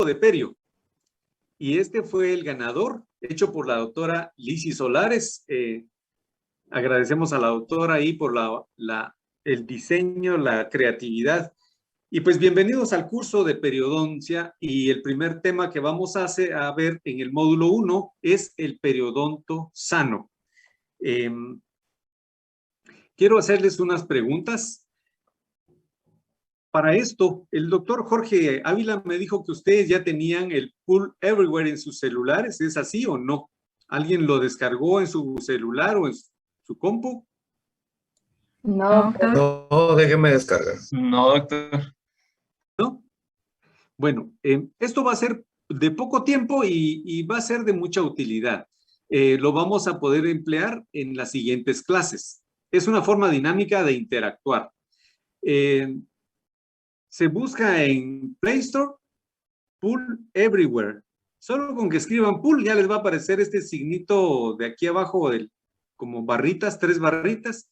de perio. Y este fue el ganador, hecho por la doctora Lizzy Solares. Agradecemos a la doctora ahí por el diseño, la creatividad. Y pues bienvenidos al curso de periodoncia, y el primer tema que vamos a ver en el módulo 1 es el periodonto sano. Quiero hacerles unas preguntas. Para esto, el doctor Jorge Ávila me dijo que ustedes ya tenían el Pool Everywhere en sus celulares. ¿Es así o no? ¿Alguien lo descargó en su celular o en su compu? No, No, déjeme descargar. No, doctor. ¿No? Bueno, esto va a ser de poco tiempo y va a ser de mucha utilidad. Lo vamos a poder emplear en las siguientes clases. Es una forma dinámica de interactuar. Se busca en Play Store Pool Everywhere. Solo con que escriban Pool ya les va a aparecer este signito de aquí abajo, como barritas, 3 barritas.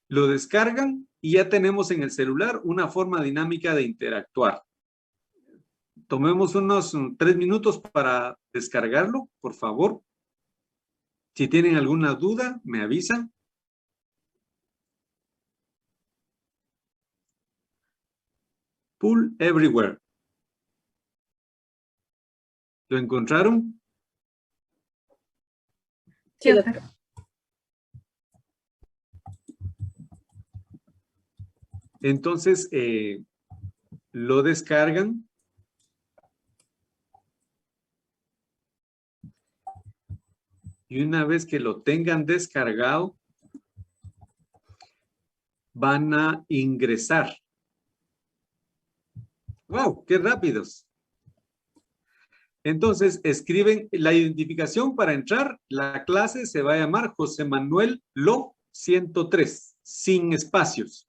Lo descargan y ya tenemos en el celular una forma dinámica de interactuar. Tomemos unos 3 minutos para descargarlo, por favor. Si tienen alguna duda, me avisan. Pool Everywhere. ¿Lo encontraron? sí, doctor. Entonces, lo descargan. Y una vez que lo tengan descargado, van a ingresar. ¡Wow! ¡Qué rápidos! Entonces, escriben la identificación para entrar. La clase se va a llamar José Manuel Lo 103, sin espacios.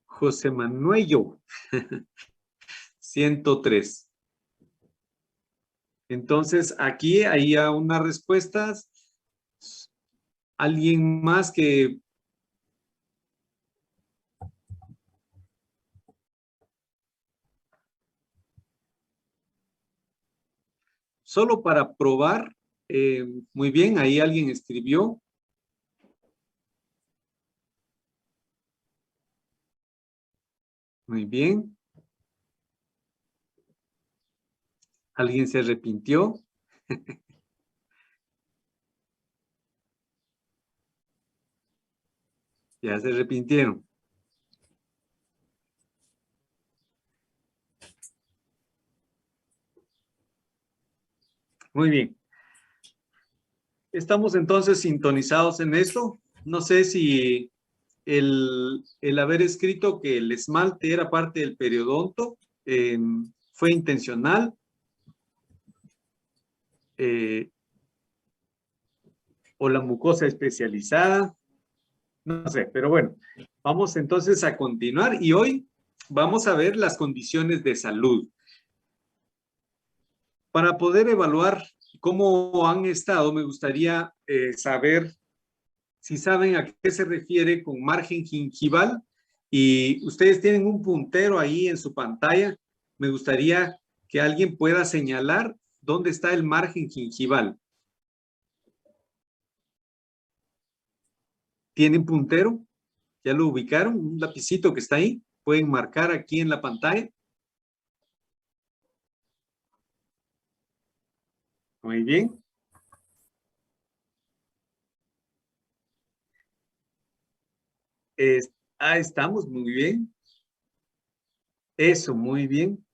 José Manuel Lo 103. Entonces, aquí hay unas respuestas. ¿Alguien más que... Solo para probar, muy bien, ahí alguien escribió. Muy bien. ¿Alguien se arrepintió? Ya se arrepintieron. Muy bien. Estamos entonces sintonizados en esto. No sé si el haber escrito que el esmalte era parte del periodonto fue intencional. O la mucosa especializada. No sé, pero bueno. Vamos entonces a continuar y hoy vamos a ver las condiciones de salud. Para poder evaluar cómo han estado, me gustaría saber si saben a qué se refiere con margen gingival, y ustedes tienen un puntero ahí en su pantalla. Me gustaría que alguien pueda señalar dónde está el margen gingival. ¿Tienen puntero? ¿Ya lo ubicaron? Un lapicito que está ahí. Pueden marcar aquí en la pantalla. Muy bien. Estamos muy bien. Eso, muy bien.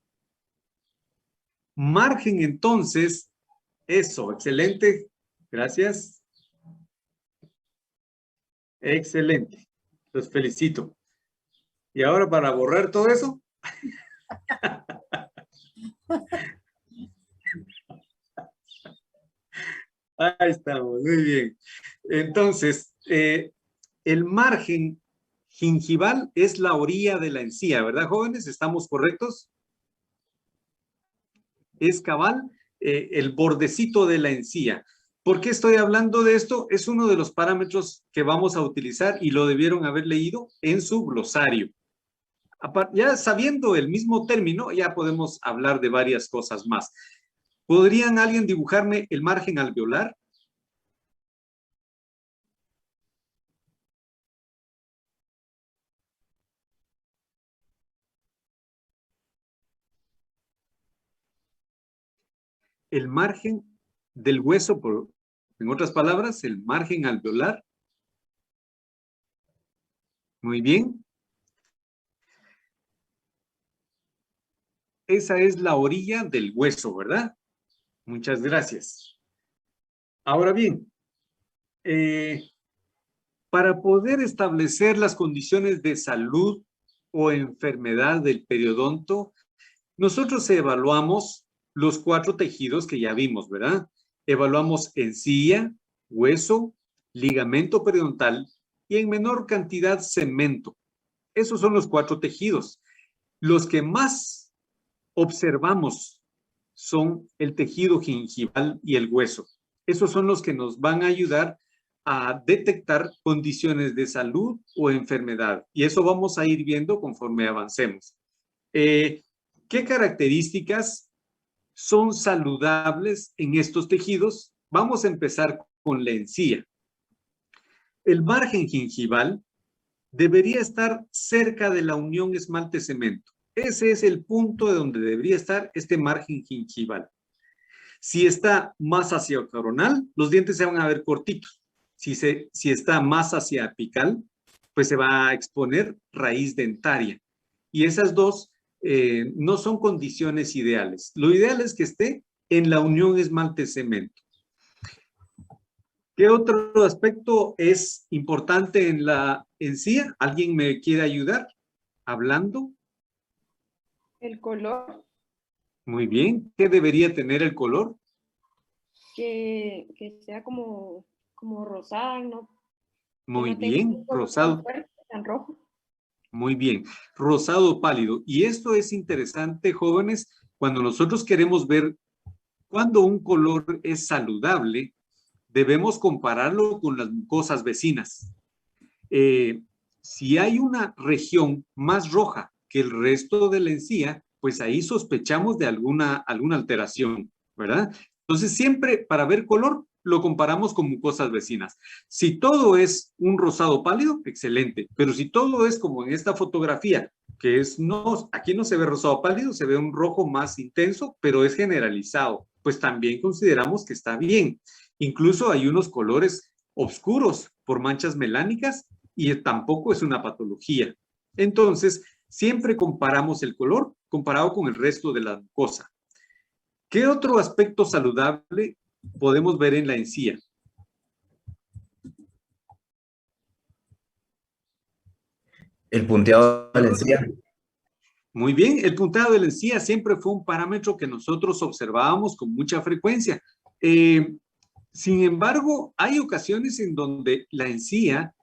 Margen, entonces. Eso, excelente. Gracias. Excelente. Los felicito. Y ahora para borrar todo eso. Ahí estamos, muy bien. Entonces, el margen gingival es la orilla de la encía, ¿verdad, jóvenes? ¿Estamos correctos? Es cabal, el bordecito de la encía. ¿Por qué estoy hablando de esto? Es uno de los parámetros que vamos a utilizar y lo debieron haber leído en su glosario. Ya sabiendo el mismo término, ya podemos hablar de varias cosas más. ¿Podrían alguien dibujarme el margen alveolar? El margen del hueso, en otras palabras, el margen alveolar. Muy bien. Esa es la orilla del hueso, ¿verdad? Muchas gracias. Ahora bien, para poder establecer las condiciones de salud o enfermedad del periodonto, nosotros evaluamos los 4 tejidos que ya vimos, ¿verdad? Evaluamos encía, hueso, ligamento periodontal y en menor cantidad cemento. Esos son los 4 tejidos. Los que más observamos son el tejido gingival y el hueso. Esos son los que nos van a ayudar a detectar condiciones de salud o enfermedad. Y eso vamos a ir viendo conforme avancemos. ¿Qué características son saludables en estos tejidos? Vamos a empezar con la encía. El margen gingival debería estar cerca de la unión esmalte-cemento. Ese es el punto de donde debería estar este margen gingival. Si está más hacia coronal, los dientes se van a ver cortitos. Si está más hacia apical, pues se va a exponer raíz dentaria. Y esas dos no son condiciones ideales. Lo ideal es que esté en la unión esmalte-cemento. ¿Qué otro aspecto es importante en la encía? ¿Alguien me quiere ayudar hablando? El color, Muy bien. ¿Qué debería tener el color? que sea como rosada, ¿no? Que Muy no tenga bien. un color tan Rosado. fuerte, tan rojo. Muy bien. Rosado pálido. Y esto es interesante, jóvenes, cuando nosotros queremos ver cuándo un color es saludable, debemos compararlo con las mucosas vecinas. Si hay una región más roja que el resto de la encía, pues ahí sospechamos de alguna alteración, ¿verdad? Entonces siempre para ver color lo comparamos con mucosas vecinas. Si todo es un rosado pálido, excelente, pero si todo es como en esta fotografía, que es aquí no se ve rosado pálido, se ve un rojo más intenso, pero es generalizado, pues también consideramos que está bien. Incluso hay unos colores oscuros por manchas melánicas y tampoco es una patología. Entonces, siempre comparamos el color comparado con el resto de la mucosa. ¿Qué otro aspecto saludable podemos ver en la encía? El punteado de la encía. Muy bien, el punteado de la encía siempre fue un parámetro que nosotros observábamos con mucha frecuencia. Sin embargo, hay ocasiones en donde la encía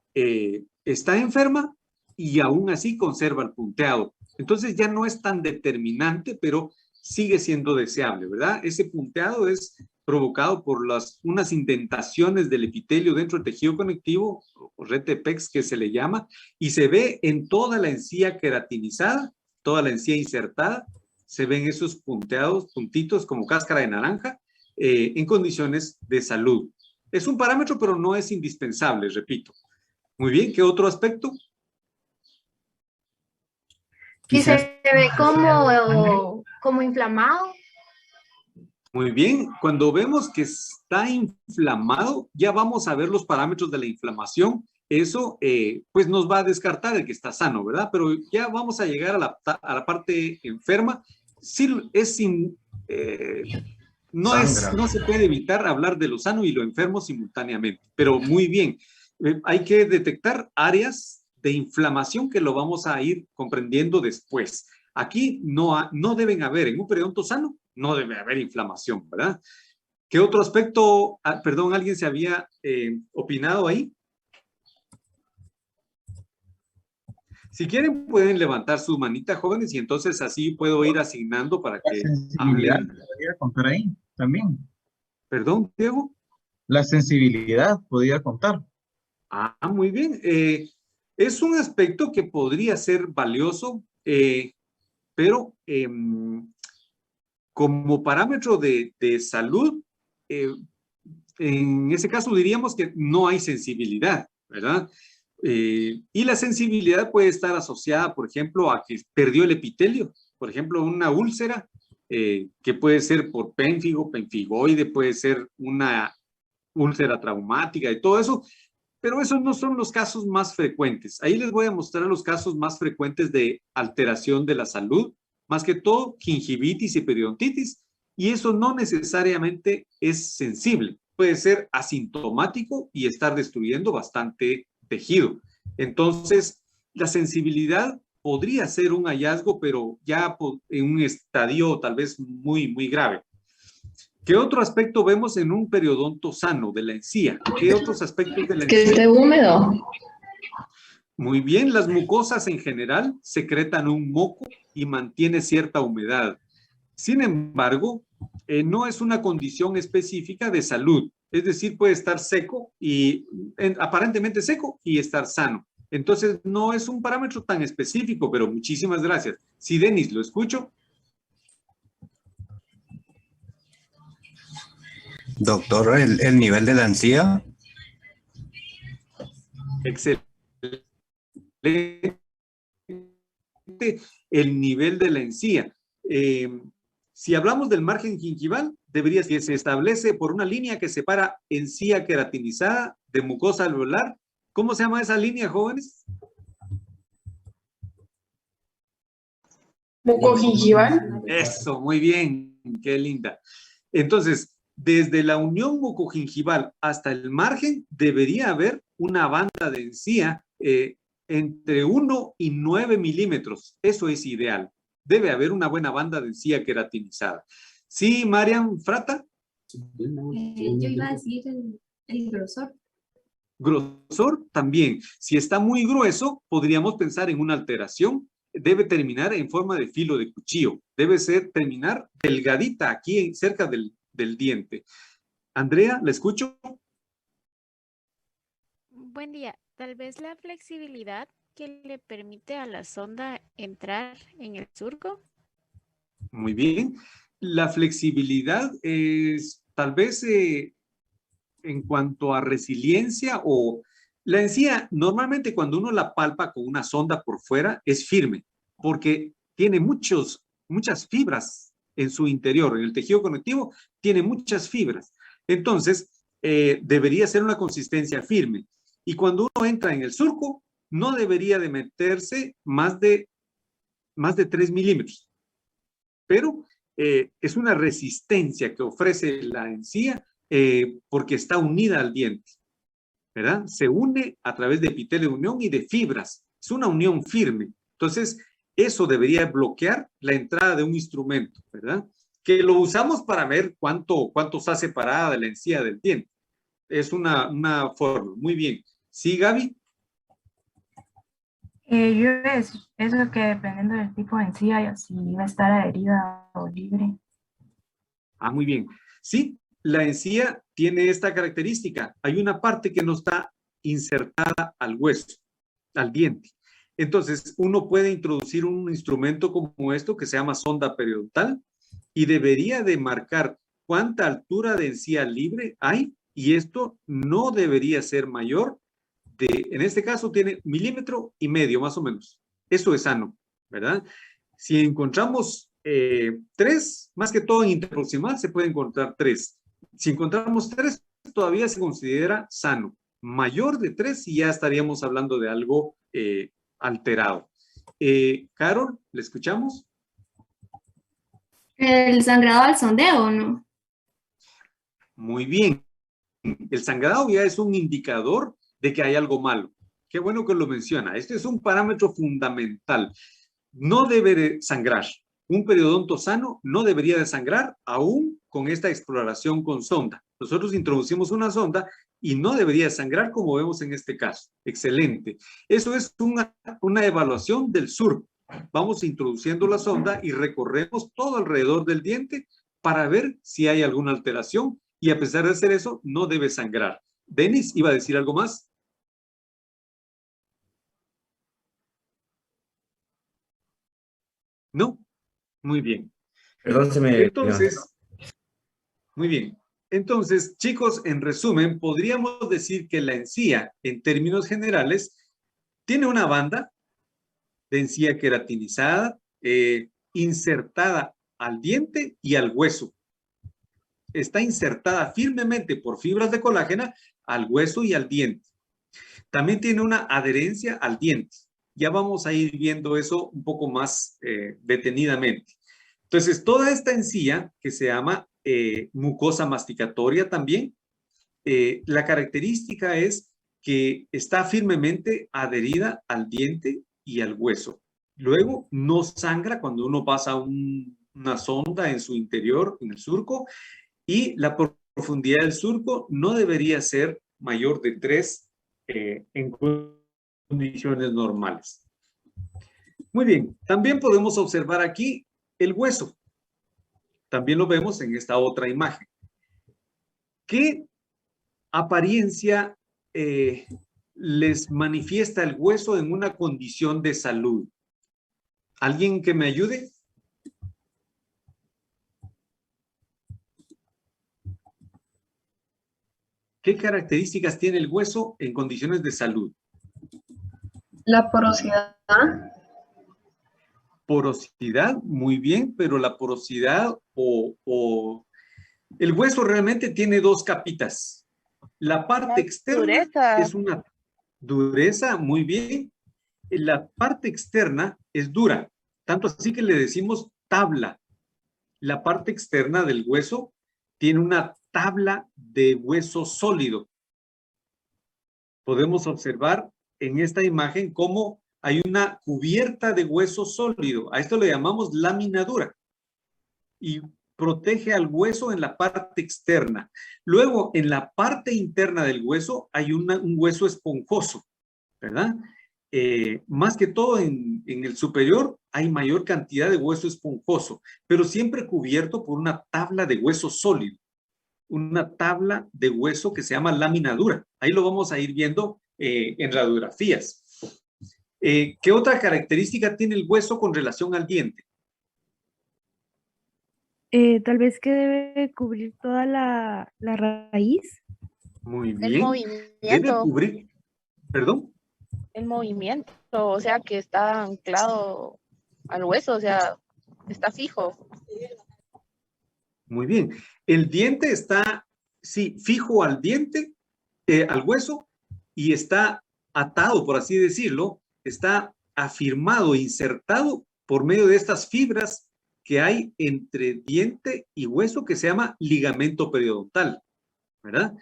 está enferma y aún así conserva el punteado. Entonces ya no es tan determinante, pero sigue siendo deseable, ¿verdad? Ese punteado es provocado por unas indentaciones del epitelio dentro del tejido conectivo, o red de Pex que se le llama, y se ve en toda la encía queratinizada, toda la encía insertada, se ven esos punteados, puntitos como cáscara de naranja, en condiciones de salud. Es un parámetro, pero no es indispensable, repito. Muy bien, ¿qué otro aspecto? Y se ve como inflamado. Muy bien, cuando vemos que está inflamado, ya vamos a ver los parámetros de la inflamación. Eso, pues nos va a descartar el que está sano, ¿verdad? Pero ya vamos a llegar a la parte enferma. Sí, no se puede evitar hablar de lo sano y lo enfermo simultáneamente, pero muy bien. Hay que detectar áreas de inflamación que lo vamos a ir comprendiendo después. Aquí no deben haber, en un periodonto sano, no debe haber inflamación, ¿verdad? ¿Qué otro aspecto, perdón, alguien se había opinado ahí? Si quieren, pueden levantar su manita, jóvenes, y entonces así puedo ir asignando para que hablen. Podría contar ahí también. Perdón, Diego. La sensibilidad podría contar. Muy bien. Es un aspecto que podría ser valioso pero como parámetro de salud, en ese caso diríamos que no hay sensibilidad, ¿verdad? Y la sensibilidad puede estar asociada, por ejemplo, a que perdió el epitelio, por ejemplo, una úlcera, que puede ser por pénfigo, penfigoide, puede ser una úlcera traumática y todo eso, pero esos no son los casos más frecuentes. Ahí les voy a mostrar los casos más frecuentes de alteración de la salud, más que todo gingivitis y periodontitis, y eso no necesariamente es sensible. Puede ser asintomático y estar destruyendo bastante tejido. Entonces, la sensibilidad podría ser un hallazgo, pero ya en un estadio tal vez muy grave. ¿Qué otro aspecto vemos en un periodonto sano de la encía? ¿Qué otros aspectos de la Que encía? esté húmedo. Muy bien, las mucosas en general secretan un moco y mantiene cierta humedad. Sin embargo, no es una condición específica de salud. Es decir, puede estar seco y aparentemente seco y estar sano. Entonces, no es un parámetro tan específico, pero muchísimas gracias. Sí, Denis, lo escucho. Doctor, el nivel de la encía. Excelente. El nivel de la encía. Si hablamos del margen gingival, debería que se establece por una línea que separa encía queratinizada de mucosa alveolar. ¿Cómo se llama esa línea, jóvenes? Mucogingival. Eso, muy bien, qué linda. Entonces, desde la unión mucogingival hasta el margen debería haber una banda de encía entre 1 y 9 milímetros. Eso es ideal. Debe haber una buena banda de encía queratinizada. Sí, Marian Frata. Yo iba a decir el grosor. Grosor también. Si está muy grueso, podríamos pensar en una alteración. Debe terminar en forma de filo de cuchillo. Debe terminar delgadita aquí cerca del diente. Andrea, ¿la escucho? Buen día. Tal vez la flexibilidad que le permite a la sonda entrar en el surco. Muy bien. La flexibilidad es tal vez en cuanto a resiliencia o la encía, normalmente cuando uno la palpa con una sonda por fuera es firme porque tiene muchas fibras en su interior, en el tejido conectivo tiene muchas fibras. Entonces, debería ser una consistencia firme. Y cuando uno entra en el surco, no debería de meterse más de 3 milímetros. Pero es una resistencia que ofrece la encía porque está unida al diente, ¿verdad? Se une a través de epitelio de unión y de fibras. Es una unión firme. Entonces, eso debería bloquear la entrada de un instrumento, ¿verdad? Que lo usamos para ver cuánto está separada de la encía del diente. Es una forma. Muy bien. ¿Sí, Gaby? Eso que dependiendo del tipo de encía, si va a estar adherida o libre. Ah, muy bien. Sí, la encía tiene esta característica. Hay una parte que no está insertada al hueso, al diente. Entonces, uno puede introducir un instrumento como esto que se llama sonda periodontal y debería de marcar cuánta altura de encía libre hay y esto no debería ser mayor de, en este caso tiene 1,5 milímetros más o menos. Eso es sano, ¿verdad? Si encontramos 3, más que todo en interproximal se puede encontrar 3. Si encontramos 3, todavía se considera sano. Mayor de 3 y ya estaríamos hablando de algo alterado. Carol, ¿le escuchamos? ¿El sangrado al sondeo o no? Muy bien. El sangrado ya es un indicador de que hay algo malo. Qué bueno que lo menciona. Este es un parámetro fundamental. No debe de sangrar. Un periodonto sano no debería de sangrar aún con esta exploración con sonda. Nosotros introducimos una sonda y no debería sangrar como vemos en este caso. Excelente. Eso es una evaluación del surco. Vamos introduciendo la sonda y recorremos todo alrededor del diente para ver si hay alguna alteración y a pesar de hacer eso, no debe sangrar. Denis, ¿iba a decir algo más? ¿No? Muy bien. Perdón, se me... Entonces, muy bien. Entonces, chicos, en resumen, podríamos decir que la encía, en términos generales, tiene una banda de encía queratinizada, insertada al diente y al hueso. Está insertada firmemente por fibras de colágeno al hueso y al diente. También tiene una adherencia al diente. Ya vamos a ir viendo eso un poco más detenidamente. Entonces, toda esta encía, que se llama mucosa masticatoria también, la característica es que está firmemente adherida al diente y al hueso. Luego, no sangra cuando uno pasa una sonda en su interior, en el surco, y la profundidad del surco no debería ser mayor de 3 en condiciones normales. Muy bien, también podemos observar aquí el hueso. También lo vemos en esta otra imagen. ¿Qué apariencia les manifiesta el hueso en una condición de salud? ¿Alguien que me ayude? ¿Qué características tiene el hueso en condiciones de salud? La porosidad. Porosidad, muy bien, pero la porosidad el hueso realmente tiene 2 capitas. La parte externa es una dureza, muy bien. La parte externa es dura, tanto así que le decimos tabla. La parte externa del hueso tiene una tabla de hueso sólido. Podemos observar en esta imagen cómo hay una cubierta de hueso sólido. A esto le llamamos lámina dura. Y protege al hueso en la parte externa. Luego, en la parte interna del hueso hay un hueso esponjoso, ¿verdad? Más que todo en el superior hay mayor cantidad de hueso esponjoso, pero siempre cubierto por una tabla de hueso sólido. Una tabla de hueso que se llama lámina dura. Ahí lo vamos a ir viendo en radiografías. ¿Qué otra característica tiene el hueso con relación al diente? Tal vez que debe cubrir toda la raíz. Muy bien. El Debe movimiento, cubrir, perdón. el movimiento, o sea, que está anclado al hueso, o sea, está fijo. Muy bien. El diente está, sí, fijo al diente, al hueso, y está atado, por así decirlo, está afirmado, insertado por medio de estas fibras que hay entre diente y hueso que se llama ligamento periodontal, ¿verdad?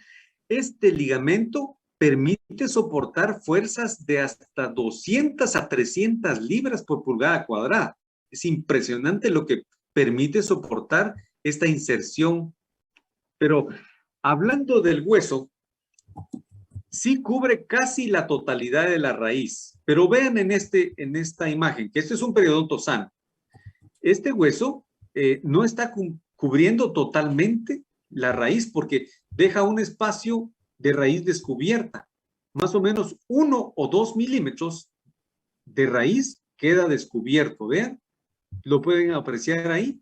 Este ligamento permite soportar fuerzas de hasta 200 a 300 libras por pulgada cuadrada. Es impresionante lo que permite soportar esta inserción. Pero hablando del hueso, sí cubre casi la totalidad de la raíz. Pero vean en esta imagen, que este es un periodonto sano. Este hueso no está cubriendo totalmente la raíz porque deja un espacio de raíz descubierta. Más o menos 1 o 2 milímetros de raíz queda descubierto. Vean, lo pueden apreciar ahí.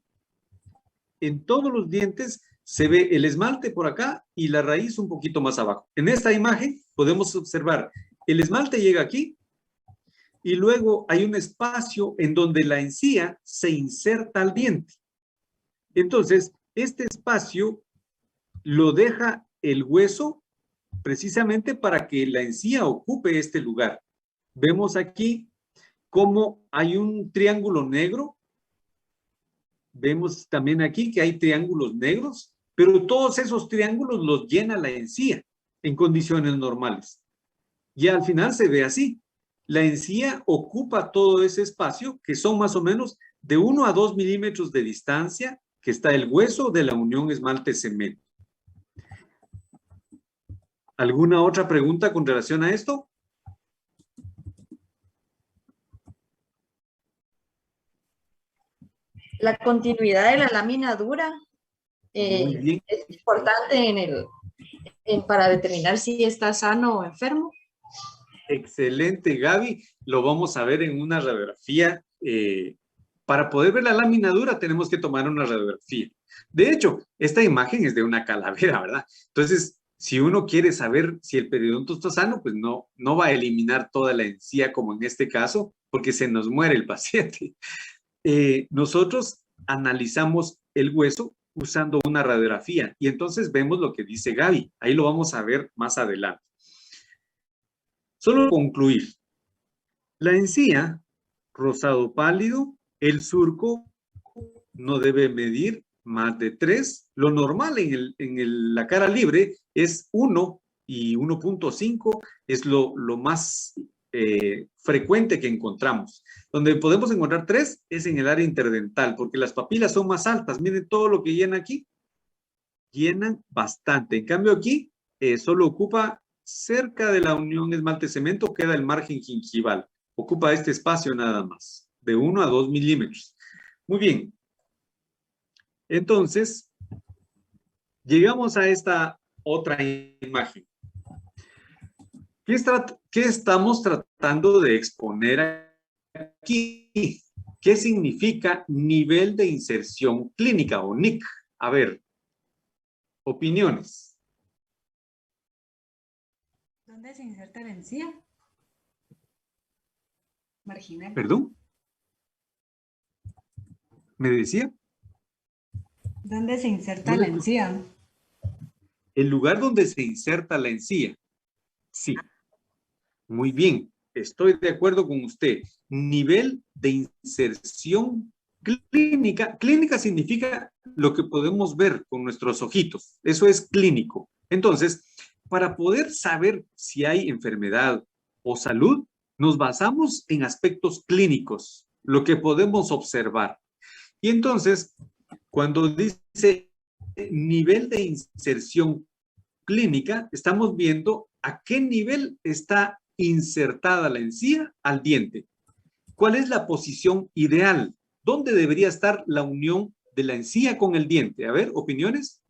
En todos los dientes se ve el esmalte por acá y la raíz un poquito más abajo. En esta imagen podemos observar el esmalte llega aquí y luego hay un espacio en donde la encía se inserta al diente. Entonces, este espacio lo deja el hueso precisamente para que la encía ocupe este lugar. Vemos aquí cómo hay un triángulo negro. Vemos también aquí que hay triángulos negros, pero todos esos triángulos los llena la encía en condiciones normales. Y al final se ve así. La encía ocupa todo ese espacio, que son más o menos de 1 a 2 milímetros de distancia, que está el hueso de la unión esmalte-cemento. ¿Alguna otra pregunta con relación a esto? La continuidad de la lámina dura Muy bien. es importante para determinar si está sano o enfermo. Excelente, Gaby. Lo vamos a ver en una radiografía Para poder ver la lámina dura tenemos que tomar una radiografía. De hecho, esta imagen es de una calavera, ¿verdad? Entonces, si uno quiere saber si el periodonto está sano, pues no va a eliminar toda la encía como en este caso, porque se nos muere el paciente. Nosotros analizamos el hueso usando una radiografía y entonces vemos lo que dice Gaby. Ahí lo vamos a ver más adelante. Solo concluir. La encía, rosado pálido, el surco no debe medir más de 3. Lo normal en la cara libre es 1 y 1.5 es lo más frecuente que encontramos. Donde podemos encontrar 3 es en el área interdental, porque las papilas son más altas. Miren todo lo que llena aquí. Llenan bastante. En cambio aquí solo ocupa cerca de la unión esmalte-cemento, queda el margen gingival. Ocupa este espacio nada más, de 1 a 2 milímetros. Muy bien. Entonces, llegamos a esta otra imagen. ¿Qué estamos tratando de exponer aquí? ¿Qué significa nivel de inserción clínica o NIC? A ver, opiniones. ¿Dónde se inserta la encía? Marginal. ¿Perdón? ¿Me decía? ¿Dónde se inserta la encía? El lugar donde se inserta la encía. Sí. Muy bien. Estoy de acuerdo con usted. Nivel de inserción clínica. Clínica significa lo que podemos ver con nuestros ojitos. Eso es clínico. Entonces, para poder saber si hay enfermedad o salud, nos basamos en aspectos clínicos, lo que podemos observar. Y entonces, cuando dice nivel de inserción clínica, estamos viendo a qué nivel está insertada la encía al diente. ¿Cuál es la posición ideal? ¿Dónde debería estar la unión de la encía con el diente? A ver, ¿opiniones?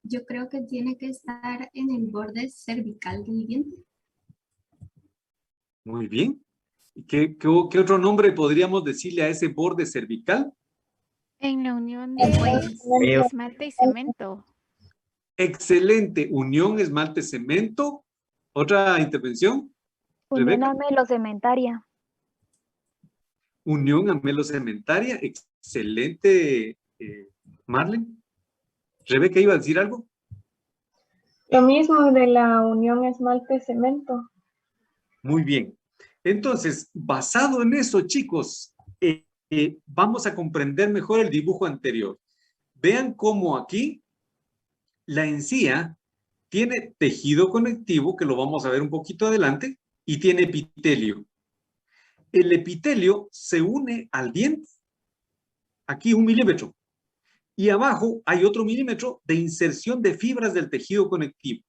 Yo creo que tiene que estar en el borde cervical del diente. Muy bien. ¿Qué otro nombre podríamos decirle a ese borde cervical? En la unión de esmalte y cemento. Excelente. Unión esmalte-cemento. ¿Otra intervención? Unión amelocementaria. Unión amelocementaria. Excelente, Marlene. Rebeca, ¿iba a decir algo? Lo mismo de la unión esmalte-cemento. Muy bien. Entonces, basado en eso, chicos, vamos a comprender mejor el dibujo anterior. Vean cómo aquí la encía tiene tejido conectivo, que lo vamos a ver un poquito adelante, y tiene epitelio. El epitelio se une al diente, aquí 1 milímetro, y abajo hay otro milímetro de inserción de fibras del tejido conectivo.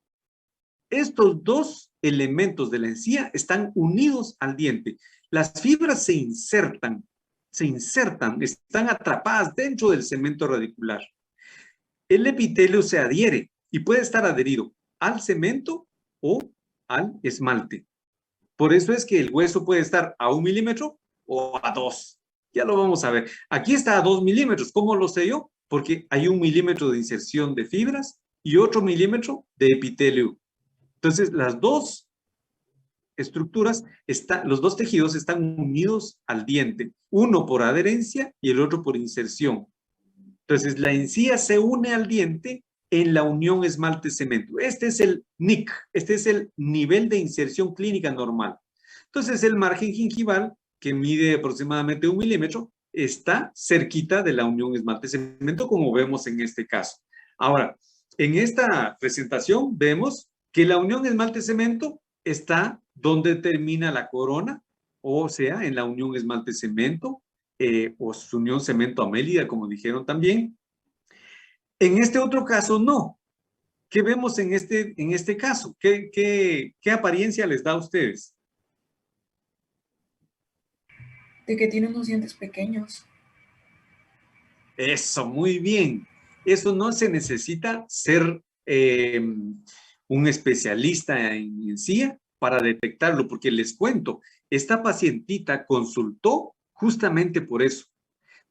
Estos dos elementos de la encía están unidos al diente. Las fibras se insertan, están atrapadas dentro del cemento radicular. El epitelio se adhiere y puede estar adherido al cemento o al esmalte. Por eso es que el hueso puede estar a 1 milímetro o a 2. Ya lo vamos a ver. Aquí está a 2 milímetros. ¿Cómo lo sé yo? Porque hay 1 milímetro de inserción de fibras y otro milímetro de epitelio. Entonces, las dos estructuras, los dos tejidos están unidos al diente. Uno por adherencia y el otro por inserción. Entonces, la encía se une al diente en la unión esmalte-cemento. Este es el NIC, este es el nivel de inserción clínica normal. Entonces, el margen gingival, que mide aproximadamente 1 milímetro, está cerquita de la unión esmalte-cemento, como vemos en este caso. Ahora, en esta presentación vemos que la unión esmalte-cemento está donde termina la corona, o sea, en la unión esmalte-cemento, o su unión cemento-amélida, como dijeron también. En este otro caso, no. ¿Qué vemos en este caso? ¿Qué apariencia les da a ustedes? De que tiene unos dientes pequeños. Eso, muy bien. Eso no se necesita ser un especialista en encía para detectarlo, porque les cuento, esta pacientita consultó justamente por eso.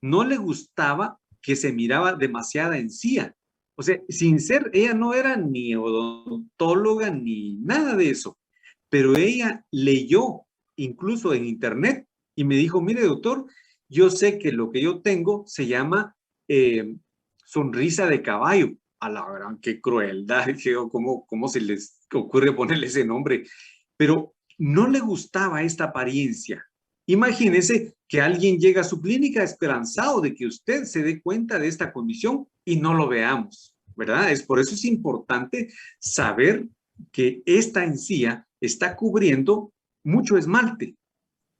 No le gustaba que se miraba demasiada encía. O sea, sin ser, ella no era ni odontóloga ni nada de eso, pero ella leyó incluso en internet y me dijo, mire doctor, yo sé que lo que yo tengo se llama sonrisa de caballo. A la gran, qué crueldad, ¿cómo se les ocurre ponerle ese nombre? Pero no le gustaba esta apariencia. Imagínese que alguien llega a su clínica esperanzado de que usted se dé cuenta de esta condición y no lo veamos, ¿verdad? Por eso es importante saber que esta encía está cubriendo mucho esmalte.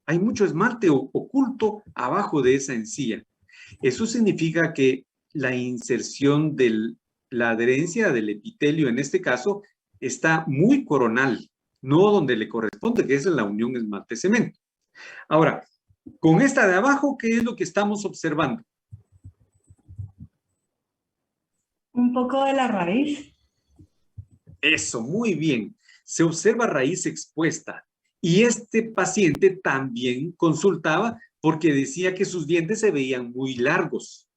Hay mucho esmalte oculto abajo de esa encía. Eso significa que la inserción de la adherencia del epitelio, en este caso, está muy coronal, no donde le corresponde, que es la unión esmalte-cemento. Ahora, con esta de abajo, ¿qué es lo que estamos observando? Un poco de la raíz. Eso, muy bien. Se observa raíz expuesta. Y este paciente también consultaba porque decía que sus dientes se veían muy largos.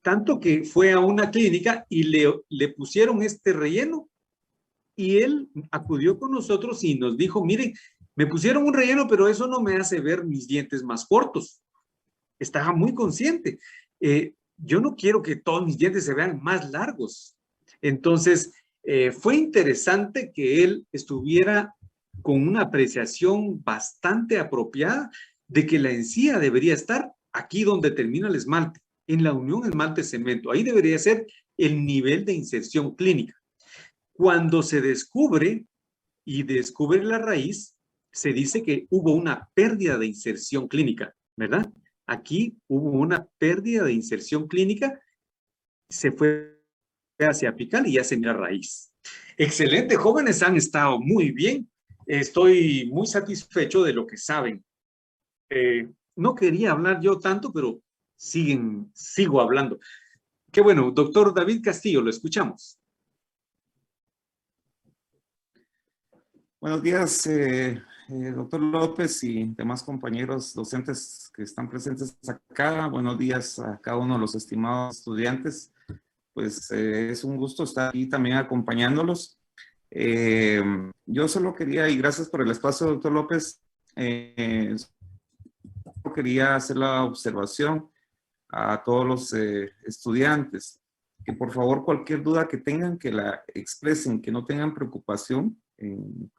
Tanto que fue a una clínica y le pusieron este relleno. Y él acudió con nosotros y nos dijo, miren, me pusieron un relleno, pero eso no me hace ver mis dientes más cortos. Estaba muy consciente. Yo no quiero que todos mis dientes se vean más largos. Entonces, fue interesante que él estuviera con una apreciación bastante apropiada de que la encía debería estar aquí donde termina el esmalte, en la unión esmalte-cemento. Ahí debería ser el nivel de inserción clínica. Cuando se descubre y descubre la raíz, se dice que hubo una pérdida de inserción clínica, ¿verdad? Aquí hubo una pérdida de inserción clínica, se fue hacia apical y ya se mira raíz. Excelente, jóvenes, han estado muy bien. Estoy muy satisfecho de lo que saben. No quería hablar yo tanto, pero sigo hablando. Qué bueno, doctor David Castillo, lo escuchamos. Buenos días, doctor López y demás compañeros docentes que están presentes acá. Buenos días a cada uno de los estimados estudiantes. Pues es un gusto estar aquí también acompañándolos. Yo solo quería, y gracias por el espacio, doctor López, quería hacer la observación a todos los estudiantes, que por favor cualquier duda que tengan, que la expresen, que no tengan preocupación, en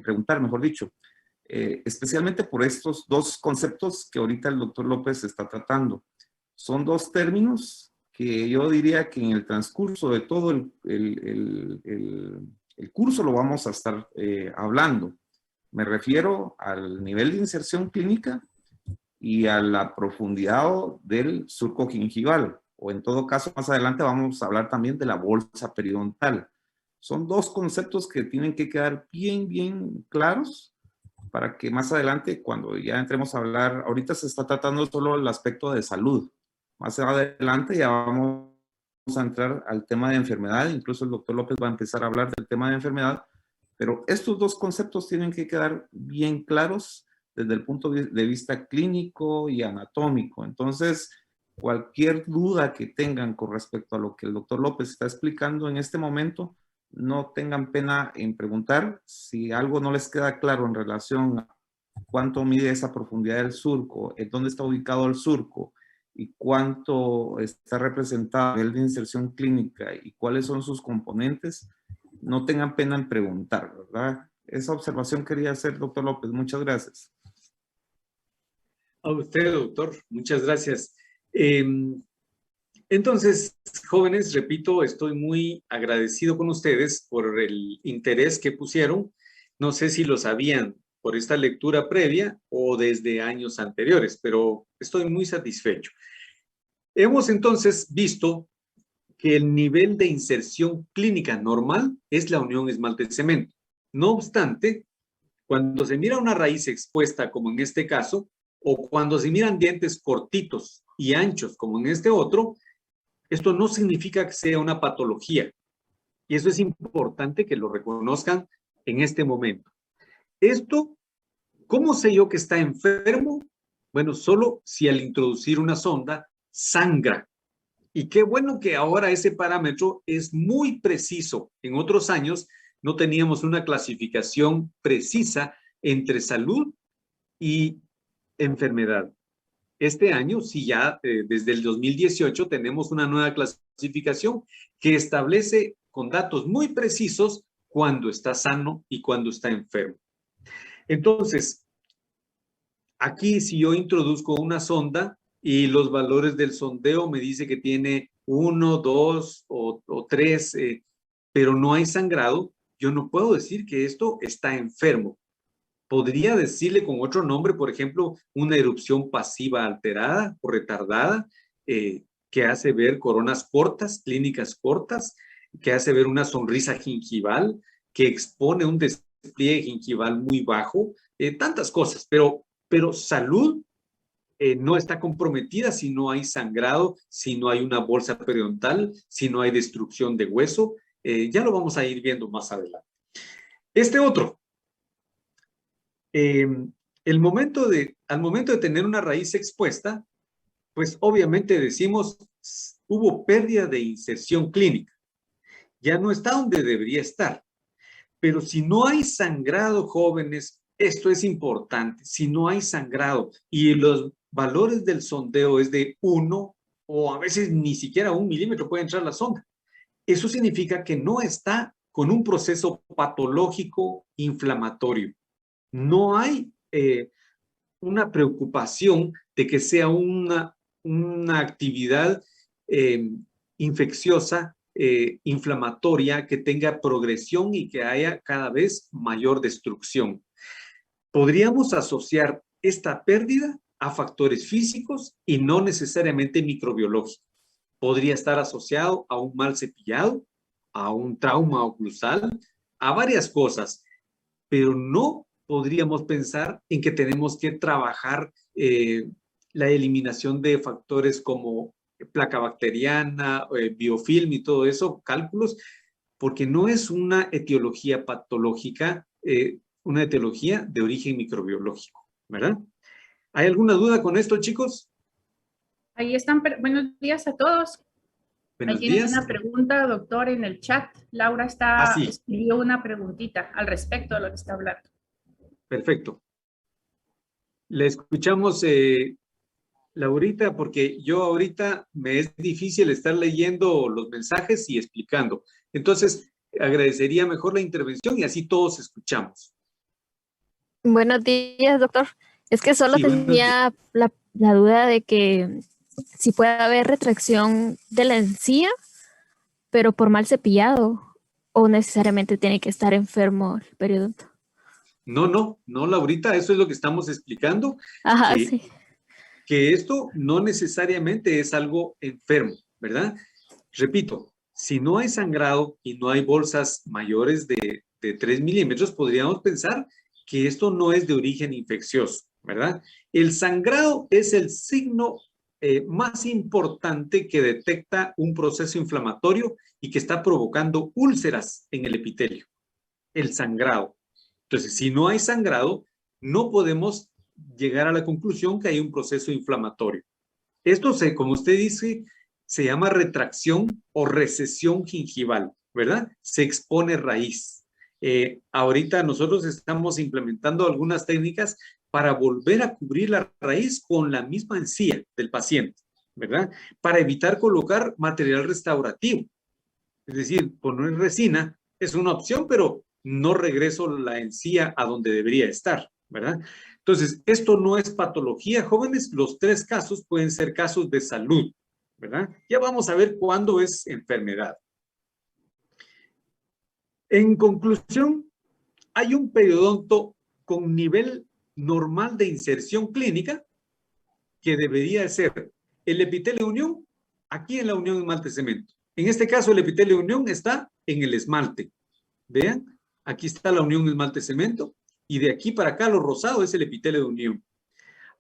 preguntar, mejor dicho, especialmente por estos dos conceptos que ahorita el doctor López está tratando. Son dos términos que yo diría que en el transcurso de todo el curso lo vamos a estar hablando. Me refiero al nivel de inserción clínica y a la profundidad del surco gingival, o en todo caso más adelante vamos a hablar también de la bolsa periodontal. Son dos conceptos que tienen que quedar bien claros para que más adelante, cuando ya entremos a hablar, ahorita se está tratando solo el aspecto de salud. Más adelante ya vamos a entrar al tema de enfermedad, incluso el doctor López va a empezar a hablar del tema de enfermedad, pero estos dos conceptos tienen que quedar bien claros desde el punto de vista clínico y anatómico. Entonces, cualquier duda que tengan con respecto a lo que el doctor López está explicando en este momento, no tengan pena en preguntar. Si algo no les queda claro en relación a cuánto mide esa profundidad del surco, en dónde está ubicado el surco y cuánto está representado a nivel de inserción clínica y cuáles son sus componentes, no tengan pena en preguntar, ¿verdad? Esa observación quería hacer, doctor López. Muchas gracias. A usted, doctor. Muchas gracias. Entonces, jóvenes, repito, estoy muy agradecido con ustedes por el interés que pusieron. No sé si lo sabían por esta lectura previa o desde años anteriores, pero estoy muy satisfecho. Hemos entonces visto que el nivel de inserción clínica normal es la unión esmalte-cemento. No obstante, cuando se mira una raíz expuesta, como en este caso, o cuando se miran dientes cortitos y anchos, como en este otro, esto no significa que sea una patología. Y eso es importante que lo reconozcan en este momento. Esto ¿Cómo sé yo que está enfermo? Bueno, solo si al introducir una sonda sangra. Y qué bueno que ahora ese parámetro es muy preciso. En otros años no teníamos una clasificación precisa entre salud y enfermedad. Este año, sí, ya desde el 2018 tenemos una nueva clasificación que establece con datos muy precisos cuando está sano y cuando está enfermo. Entonces, aquí si yo introduzco una sonda y los valores del sondeo me dice que tiene 1, 2 o 3, pero no hay sangrado, yo no puedo decir que esto está enfermo. Podría decirle con otro nombre, por ejemplo, una erupción pasiva alterada o retardada, que hace ver coronas cortas, clínicas cortas, que hace ver una sonrisa gingival, que expone un despliegue gingival muy bajo, tantas cosas, pero salud no está comprometida si no hay sangrado, si no hay una bolsa periodontal, si no hay destrucción de hueso. Ya lo vamos a ir viendo más adelante. Este otro. Al momento de tener una raíz expuesta, pues obviamente decimos, hubo pérdida de inserción clínica. Ya no está donde debería estar. Pero si no hay sangrado, jóvenes, esto es importante. Si no hay sangrado y los valores del sondeo es de 1 o a veces ni siquiera 1 milímetro puede entrar la sonda. Eso significa que no está con un proceso patológico inflamatorio. No hay una preocupación de que sea una actividad infecciosa, inflamatoria, que tenga progresión y que haya cada vez mayor destrucción. Podríamos asociar esta pérdida a factores físicos y no necesariamente microbiológicos. Podría estar asociado a un mal cepillado, a un trauma oclusal, a varias cosas, pero no podríamos pensar en que tenemos que trabajar la eliminación de factores como placa bacteriana, biofilm y todo eso, cálculos, porque no es una etiología patológica, una etiología de origen microbiológico, ¿verdad? ¿Hay alguna duda con esto, chicos? Ahí están, buenos días a todos. Buenos Ahí tienen días. una pregunta, doctor, en el chat. Laura escribió una preguntita al respecto de lo que está hablando. Perfecto. Le escuchamos, Laurita, porque yo ahorita me es difícil estar leyendo los mensajes y explicando. Entonces, agradecería mejor la intervención y así todos escuchamos. Buenos días, doctor. Es que solo Sí, tenía la duda de que si puede haber retracción de la encía, pero por mal cepillado, o necesariamente tiene que estar enfermo el periodonto. No, Laurita, eso es lo que estamos explicando. Ajá, sí. Que esto no necesariamente es algo enfermo, ¿verdad? Repito, si no hay sangrado y no hay bolsas mayores de 3 milímetros, podríamos pensar que esto no es de origen infeccioso, ¿verdad? El sangrado es el signo más importante que detecta un proceso inflamatorio y que está provocando úlceras en el epitelio, el sangrado. Entonces, si no hay sangrado, no podemos llegar a la conclusión que hay un proceso inflamatorio. Esto, como usted dice, se llama retracción o recesión gingival, ¿verdad? Se expone raíz. Ahorita nosotros estamos implementando algunas técnicas para volver a cubrir la raíz con la misma encía del paciente, ¿verdad? Para evitar colocar material restaurativo. Es decir, poner resina es una opción, pero no regreso la encía a donde debería estar, ¿verdad? Entonces, esto no es patología, jóvenes. Los 3 casos pueden ser casos de salud, ¿verdad? Ya vamos a ver cuándo es enfermedad. En conclusión, hay un periodonto con nivel normal de inserción clínica que debería ser el epitelio de unión, aquí en la unión esmalte-cemento. En este caso, el epitelio de unión está en el esmalte. Vean, aquí está la unión esmalte-cemento y de aquí para acá lo rosado es el epitelio de unión.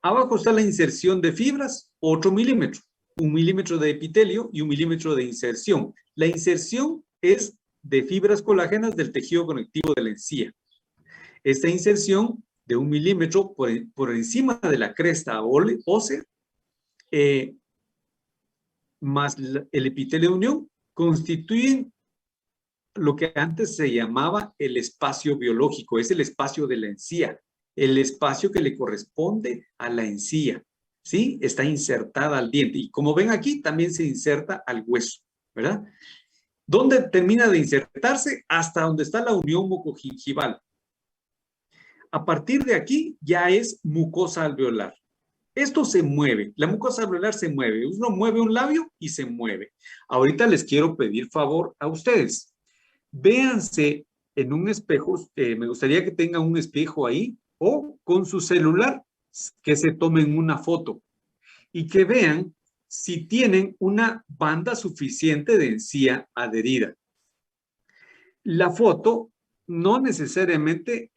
Abajo está la inserción de fibras, otro milímetro. 1 milímetro de epitelio y 1 milímetro de inserción. La inserción es de fibras colágenas del tejido conectivo de la encía. Esta inserción de 1 milímetro por encima de la cresta ósea, más el epitelio de unión, constituyen lo que antes se llamaba el espacio biológico. Es el espacio de la encía, el espacio que le corresponde a la encía, ¿sí? Está insertada al diente. Y como ven aquí, también se inserta al hueso, ¿verdad? ¿Dónde termina de insertarse? Hasta donde está la unión mucogingival. A partir de aquí ya es mucosa alveolar. Esto se mueve, la mucosa alveolar se mueve. Uno mueve un labio y se mueve. Ahorita les quiero pedir favor a ustedes. Véanse en un espejo, me gustaría que tengan un espejo ahí, o con su celular, que se tomen una foto y que vean si tienen una banda suficiente de encía adherida. La foto no necesariamente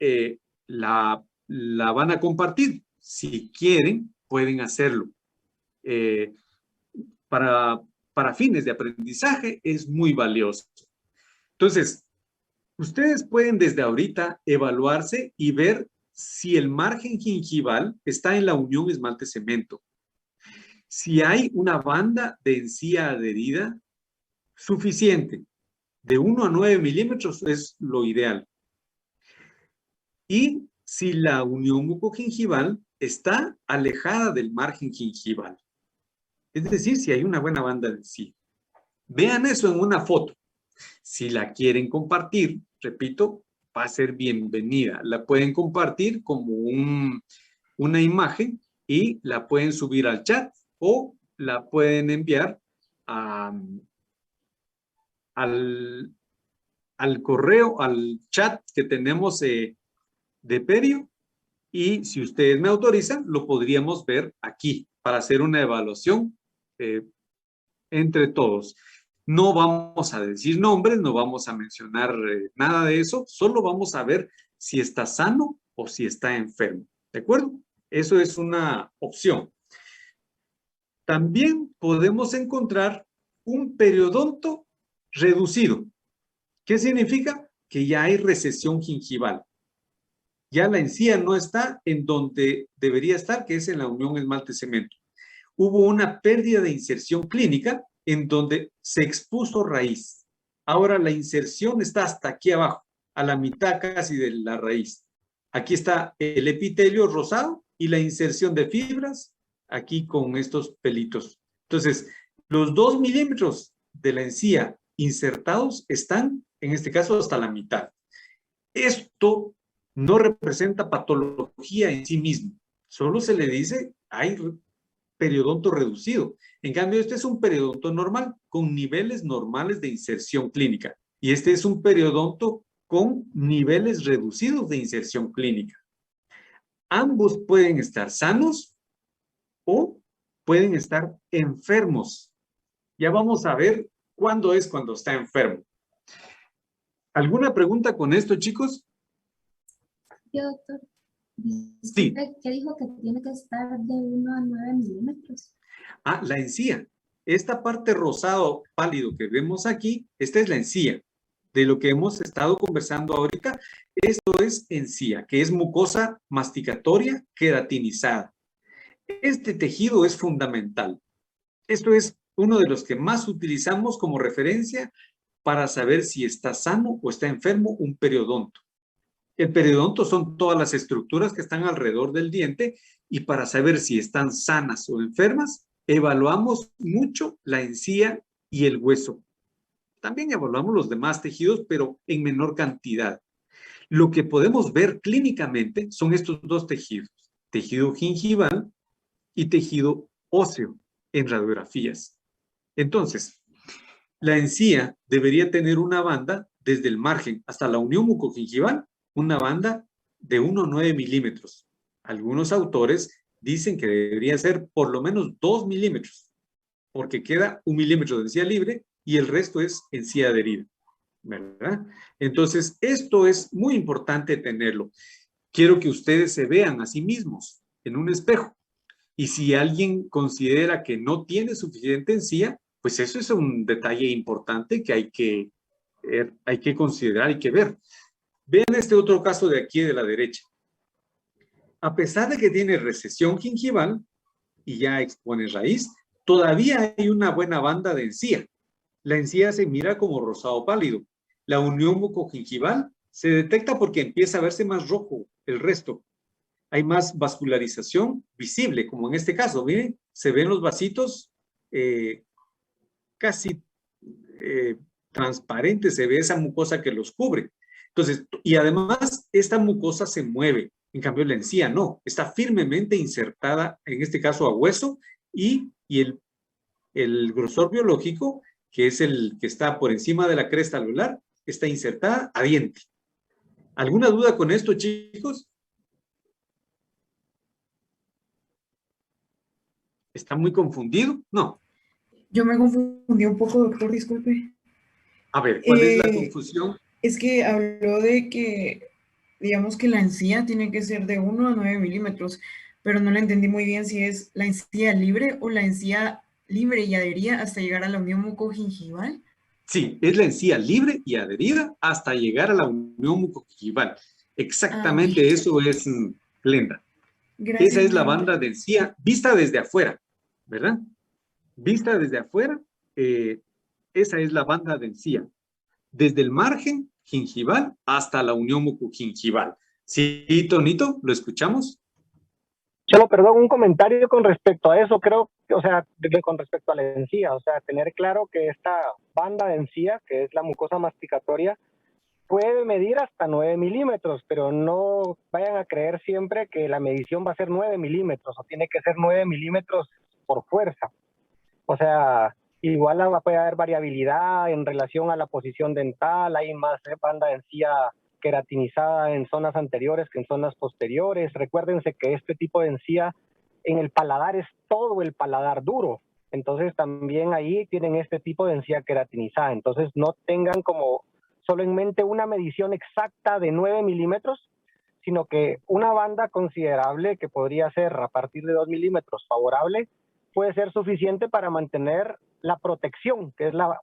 la van a compartir. Si quieren, pueden hacerlo. Para fines de aprendizaje es muy valioso. Entonces, ustedes pueden desde ahorita evaluarse y ver si el margen gingival está en la unión esmalte-cemento. Si hay una banda de encía adherida suficiente, de 1 a 9 milímetros es lo ideal. Y si la unión mucogingival está alejada del margen gingival. Es decir, si hay una buena banda de encía. Vean eso en una foto. Si la quieren compartir, repito, va a ser bienvenida. La pueden compartir como una imagen y la pueden subir al chat o la pueden enviar al correo, al chat que tenemos de Perio, y si ustedes me autorizan, lo podríamos ver aquí para hacer una evaluación entre todos. No vamos a decir nombres, no vamos a mencionar nada de eso, solo vamos a ver si está sano o si está enfermo. ¿De acuerdo? Eso es una opción. También podemos encontrar un periodonto reducido. ¿Qué significa? Que ya hay recesión gingival. Ya la encía no está en donde debería estar, que es en la unión esmalte-cemento. Hubo una pérdida de inserción clínica en donde se expuso raíz. Ahora la inserción está hasta aquí abajo, a la mitad casi de la raíz. Aquí está el epitelio rosado y la inserción de fibras aquí con estos pelitos. Entonces, los 2 milímetros de la encía insertados están, en este caso, hasta la mitad. Esto no representa patología en sí mismo. Solo se le dice, hay periodonto reducido. En cambio, este es un periodonto normal, con niveles normales de inserción clínica. Y este es un periodonto con niveles reducidos de inserción clínica. Ambos pueden estar sanos o pueden estar enfermos. Ya vamos a ver cuándo es cuando está enfermo. ¿Alguna pregunta con esto, chicos? Yo, doctor. Sí. ¿Qué dijo que tiene que estar de 1 a 9 milímetros? Ah, la encía. Esta parte rosado pálido que vemos aquí, esta es la encía. De lo que hemos estado conversando ahorita, esto es encía, que es mucosa masticatoria queratinizada. Este tejido es fundamental. Esto es uno de los que más utilizamos como referencia para saber si está sano o está enfermo un periodonto. El periodonto son todas las estructuras que están alrededor del diente y para saber si están sanas o enfermas, evaluamos mucho la encía y el hueso. También evaluamos los demás tejidos, pero en menor cantidad. Lo que podemos ver clínicamente son estos dos tejidos, tejido gingival y tejido óseo en radiografías. Entonces, la encía debería tener una banda desde el margen hasta la unión mucogingival, una banda de 1 a 9 milímetros. Algunos autores dicen que debería ser por lo menos 2 milímetros, porque queda 1 milímetro de encía libre y el resto es encía adherida, ¿verdad? Entonces, esto es muy importante tenerlo. Quiero que ustedes se vean a sí mismos en un espejo. Y si alguien considera que no tiene suficiente encía, pues eso es un detalle importante que hay que considerar y que ver. Vean este otro caso de aquí de la derecha. a pesar de que tiene recesión gingival y ya expone raíz, todavía hay una buena banda de encía. La encía se mira como rosado pálido. La unión mucogingival se detecta porque empieza a verse más rojo el resto. Hay más vascularización visible, como en este caso, miren, se ven los vasitos casi transparentes, se ve esa mucosa que los cubre. Entonces, y además, esta mucosa se mueve, en cambio la encía no, está firmemente insertada, en este caso a hueso, y el grosor biológico, que es el que está por encima de la cresta alveolar, está insertada a diente. ¿Alguna duda con esto, chicos? ¿Está muy confundido? No. Yo me confundí un poco, doctor, disculpe. A ver, ¿cuál es la confusión? Es que habló de que, digamos que la encía tiene que ser de 1 a 9 milímetros, pero no le entendí muy bien si es la encía libre o la encía libre y adherida hasta llegar a la unión mucogingival. Sí, es la encía libre y adherida hasta llegar a la unión mucogingival. Exactamente eso es, Glenda. Gracias, esa es la banda de encía vista desde afuera, ¿verdad? Vista desde afuera, esa es la banda de encía. Desde el margen gingival hasta la unión mucogingival. Sí, Tonito, ¿lo escuchamos? Solo, perdón, un comentario con respecto a eso, creo, o sea, con respecto a la encía, o sea, tener claro que esta banda de encía, que es la mucosa masticatoria, puede medir hasta 9 milímetros, pero no vayan a creer siempre que la medición va a ser 9 milímetros, o tiene que ser 9 milímetros por fuerza. O sea, igual puede haber variabilidad en relación a la posición dental, hay más banda de encía queratinizada en zonas anteriores que en zonas posteriores. Recuérdense que este tipo de encía en el paladar es todo el paladar duro. Entonces también ahí tienen este tipo de encía queratinizada. Entonces no tengan como solo en mente una medición exacta de 9 milímetros, sino que una banda considerable que podría ser a partir de 2 milímetros favorable puede ser suficiente para mantener la protección, que es la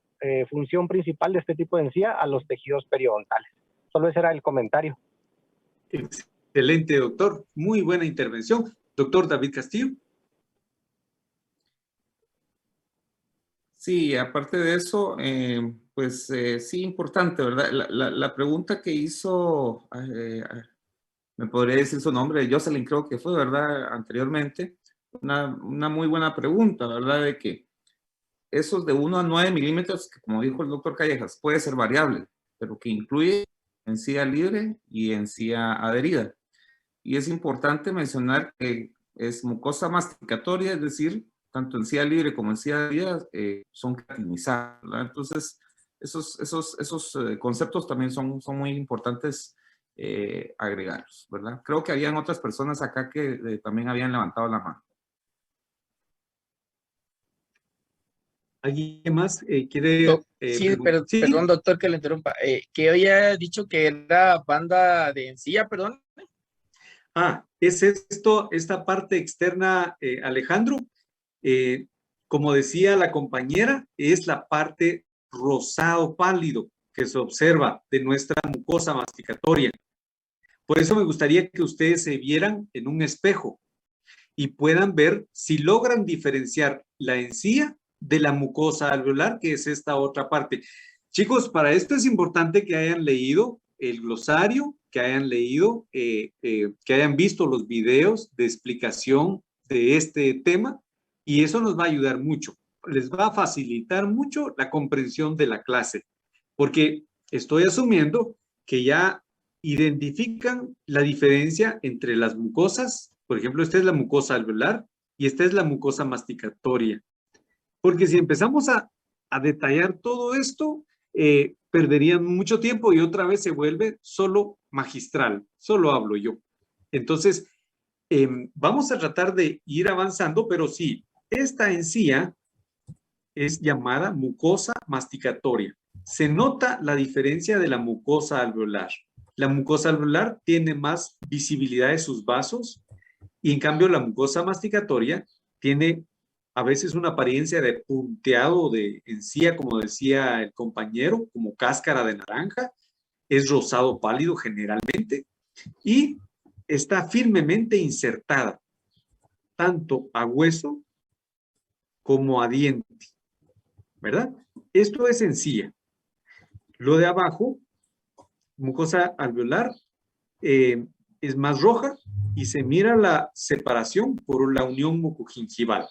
función principal de este tipo de encía a los tejidos periodontales. Solo ese era el comentario. Excelente, doctor. Muy buena intervención. Doctor David Castillo. Sí, aparte de eso, pues sí, importante, ¿verdad? La pregunta que hizo, me podría decir su nombre, Jocelyn creo que fue, ¿verdad? Anteriormente, una muy buena pregunta, ¿verdad? De que esos de 1 a 9 milímetros, que como dijo el doctor Callejas, puede ser variable, pero que incluye encía libre y encía adherida. Y es importante mencionar que es mucosa masticatoria, es decir, tanto encía libre como encía adherida son queratinizadas, ¿verdad? Entonces, esos conceptos también son muy importantes agregarlos, ¿verdad? Creo que habían otras personas acá que también habían levantado la mano. ¿Alguien más quiere? Sí, perdón, doctor, que le interrumpa. Que había dicho que era banda de encía, perdón. Es esta parte externa, Alejandro. Como decía la compañera, es la parte rosado pálido que se observa de nuestra mucosa masticatoria. Por eso me gustaría que ustedes se vieran en un espejo y puedan ver si logran diferenciar la encía de la mucosa alveolar, que es esta otra parte. Chicos, para esto es importante que hayan leído el glosario, que hayan leído, que hayan visto los videos de explicación de este tema, y eso nos va a ayudar mucho. Les va a facilitar mucho la comprensión de la clase, porque estoy asumiendo que ya identifican la diferencia entre las mucosas. Por ejemplo, esta es la mucosa alveolar y esta es la mucosa masticatoria. Porque si empezamos a detallar todo esto, perderían mucho tiempo y otra vez se vuelve solo magistral, solo hablo yo. Entonces, vamos a tratar de ir avanzando, pero sí, esta encía es llamada mucosa masticatoria. Se nota la diferencia de la mucosa alveolar. La mucosa alveolar tiene más visibilidad de sus vasos y en cambio la mucosa masticatoria tiene a veces una apariencia de punteado de encía, como decía el compañero, como cáscara de naranja, es rosado pálido generalmente, y está firmemente insertada, tanto a hueso como a diente, ¿verdad? Esto es encía. Lo de abajo, mucosa alveolar, es más roja y se mira la separación por la unión mucogingival.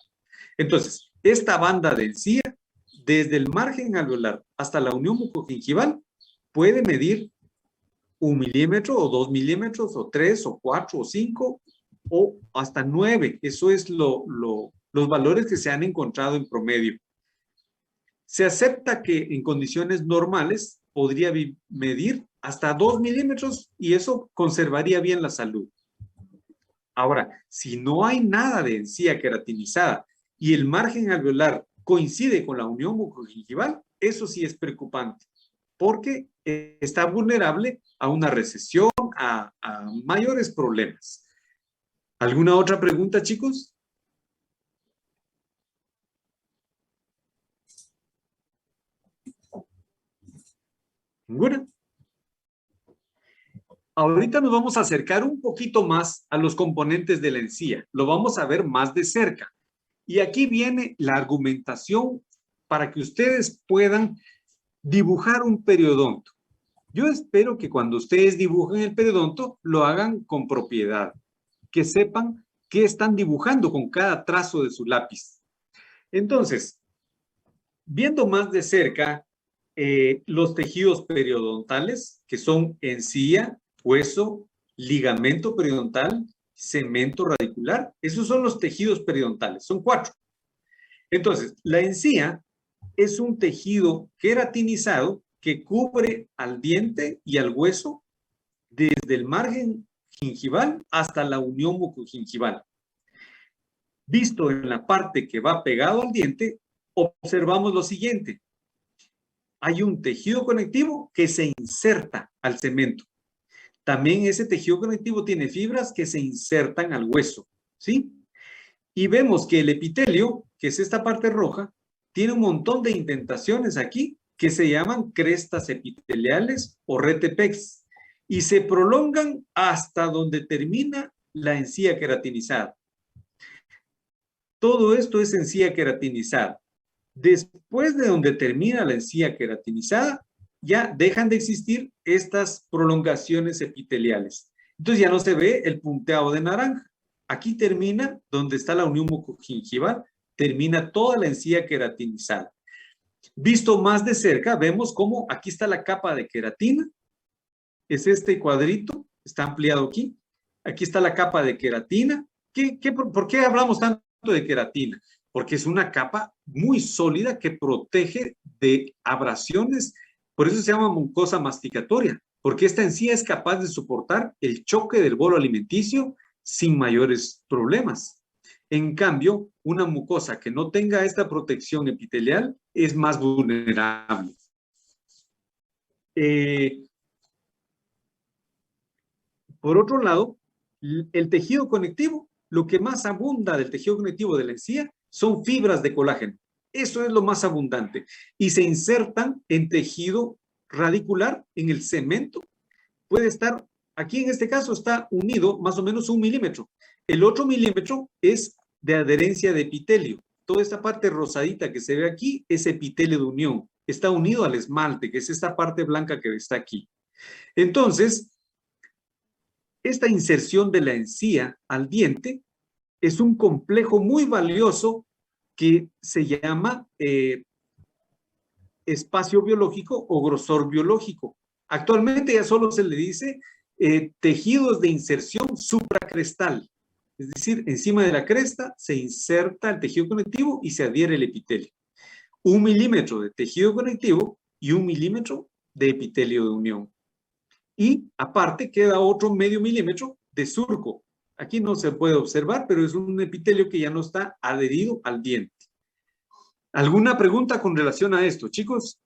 Entonces, esta banda de encía, desde el margen alveolar hasta la unión mucogingival, puede medir 1 milímetro o 2 milímetros o 3 o 4 o 5 o hasta 9. Eso es los valores que se han encontrado en promedio. Se acepta que en condiciones normales podría medir hasta 2 milímetros y eso conservaría bien la salud. Ahora, si no hay nada de encía queratinizada y el margen alveolar coincide con la unión mucogingival, eso sí es preocupante, porque está vulnerable a una recesión, a mayores problemas. ¿Alguna otra pregunta, chicos? ¿Ninguna? Ahorita nos vamos a acercar un poquito más a los componentes de la encía. Lo vamos a ver más de cerca. Y aquí viene la argumentación para que ustedes puedan dibujar un periodonto. Yo espero que cuando ustedes dibujen el periodonto lo hagan con propiedad, que sepan qué están dibujando con cada trazo de su lápiz. Entonces, viendo más de cerca los tejidos periodontales, que son encía, hueso, ligamento periodontal, cemento radicular, esos son los tejidos periodontales, son 4. Entonces, la encía es un tejido queratinizado que cubre al diente y al hueso desde el margen gingival hasta la unión mucogingival. Visto en la parte que va pegado al diente, observamos lo siguiente. Hay un tejido conectivo que se inserta al cemento. También ese tejido conectivo tiene fibras que se insertan al hueso, ¿sí? Y vemos que el epitelio, que es esta parte roja, tiene un montón de indentaciones aquí que se llaman crestas epiteliales o retepex y se prolongan hasta donde termina la encía queratinizada. Todo esto es encía queratinizada. Después de donde termina la encía queratinizada, ya dejan de existir estas prolongaciones epiteliales. Entonces ya no se ve el punteado de naranja. Aquí termina donde está la unión mucogingival, termina toda la encía queratinizada. Visto más de cerca, vemos cómo aquí está la capa de queratina. Es este cuadrito, está ampliado aquí. Aquí está la capa de queratina. ¿Por qué hablamos tanto de queratina? Porque es una capa muy sólida que protege de abrasiones. Por eso se llama mucosa masticatoria, porque esta encía es capaz de soportar el choque del bolo alimenticio sin mayores problemas. En cambio, una mucosa que no tenga esta protección epitelial es más vulnerable. Por otro lado, el tejido conectivo, lo que más abunda del tejido conectivo de la encía son fibras de colágeno. Eso es lo más abundante. Y se insertan en tejido radicular, en el cemento. Puede estar, aquí en este caso está unido más o menos 1 milímetro. El otro milímetro es de adherencia de epitelio. Toda esta parte rosadita que se ve aquí es epitelio de unión. Está unido al esmalte, que es esta parte blanca que está aquí. Entonces, esta inserción de la encía al diente es un complejo muy valioso que se llama espacio biológico o grosor biológico. Actualmente ya solo se le dice tejidos de inserción supracrestal. Es decir, encima de la cresta se inserta el tejido conectivo y se adhiere el epitelio. 1 milímetro de tejido conectivo y 1 milímetro de epitelio de unión. Y aparte queda otro medio milímetro de surco. Aquí no se puede observar, pero es un epitelio que ya no está adherido al diente. ¿Alguna pregunta con relación a esto, chicos?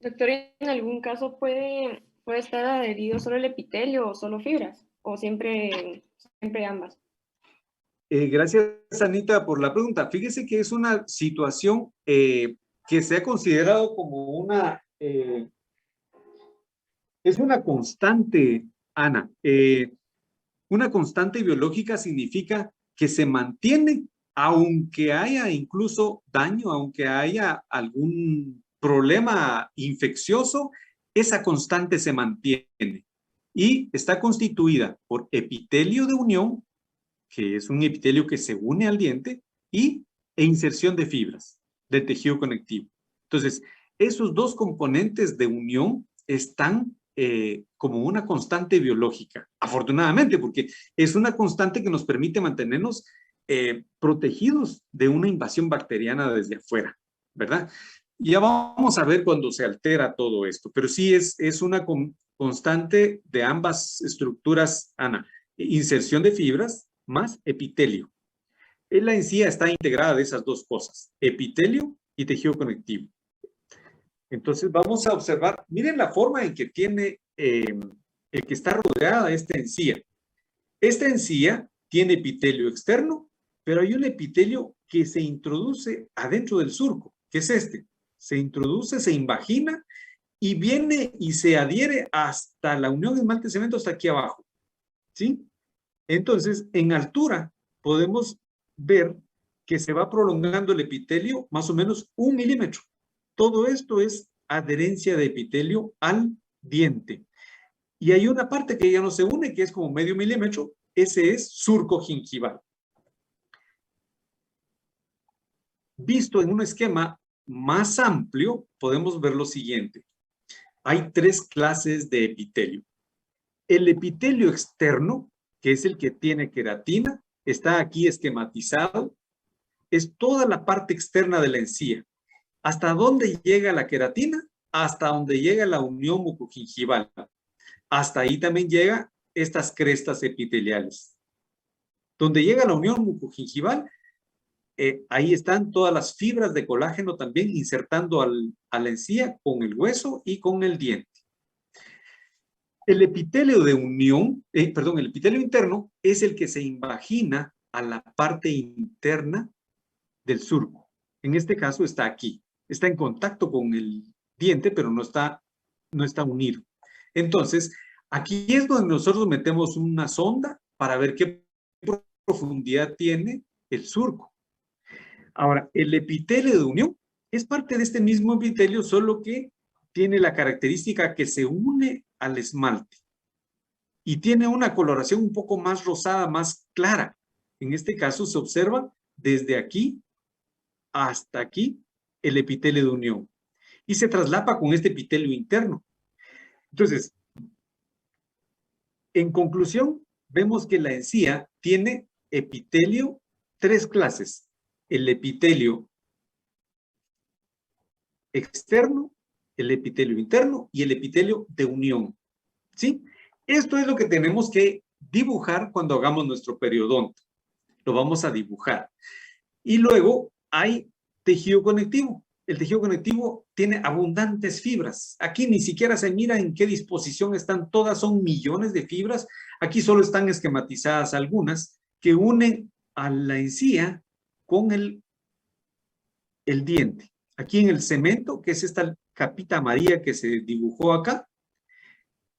Doctor, ¿en algún caso puede estar adherido solo el epitelio o solo fibras? ¿O siempre ambas? Gracias, Anita, por la pregunta. Fíjese que es una situación que se ha considerado como una... es una constante Ana, una constante biológica significa que se mantiene aunque haya incluso daño, aunque haya algún problema infeccioso, esa constante se mantiene y está constituida por epitelio de unión, que es un epitelio que se une al diente, e inserción de fibras del tejido conectivo. Entonces, esos dos componentes de unión están como una constante biológica, afortunadamente, porque es una constante que nos permite mantenernos protegidos de una invasión bacteriana desde afuera, ¿verdad? Ya vamos a ver cuando se altera todo esto, pero sí es una constante de ambas estructuras, Ana. Inserción de fibras más epitelio. La encía está integrada de esas dos cosas, epitelio y tejido conectivo. Entonces vamos a observar, miren la forma en que tiene el que está rodeada esta encía. Esta encía tiene epitelio externo, pero hay un epitelio que se introduce adentro del surco, que es este. Se introduce, se invagina y viene y se adhiere hasta la unión esmalte-cemento hasta aquí abajo. ¿Sí? Entonces, en altura podemos ver que se va prolongando el epitelio más o menos 1 milímetro. Todo esto es adherencia de epitelio al diente. Y hay una parte que ya no se une, que es como medio milímetro. Ese es surco gingival. Visto en un esquema más amplio, podemos ver lo siguiente. Hay 3 clases de epitelio. El epitelio externo, que es el que tiene queratina, está aquí esquematizado. Es toda la parte externa de la encía. ¿Hasta dónde llega la queratina? Hasta donde llega la unión mucogingival. Hasta ahí también llega estas crestas epiteliales. Donde llega la unión mucogingival, ahí están todas las fibras de colágeno también insertando a la encía con el hueso y con el diente. El epitelio de unión, el epitelio interno es el que se invagina a la parte interna del surco. En este caso está aquí. Está en contacto con el diente, pero no está unido. Entonces, aquí es donde nosotros metemos una sonda para ver qué profundidad tiene el surco. Ahora, el epitelio de unión es parte de este mismo epitelio, solo que tiene la característica que se une al esmalte y tiene una coloración un poco más rosada, más clara. En este caso se observa desde aquí hasta aquí el epitelio de unión y se traslapa con este epitelio interno. Entonces, en conclusión, vemos que la encía tiene epitelio 3 clases. El epitelio externo, el epitelio interno y el epitelio de unión. ¿Sí? Esto es lo que tenemos que dibujar cuando hagamos nuestro periodonto. Lo vamos a dibujar. Y luego hay tejido conectivo. El tejido conectivo tiene abundantes fibras. Aquí ni siquiera se mira en qué disposición están todas, son millones de fibras. Aquí solo están esquematizadas algunas que unen a la encía con el diente. Aquí en el cemento, que es esta capita amarilla que se dibujó acá,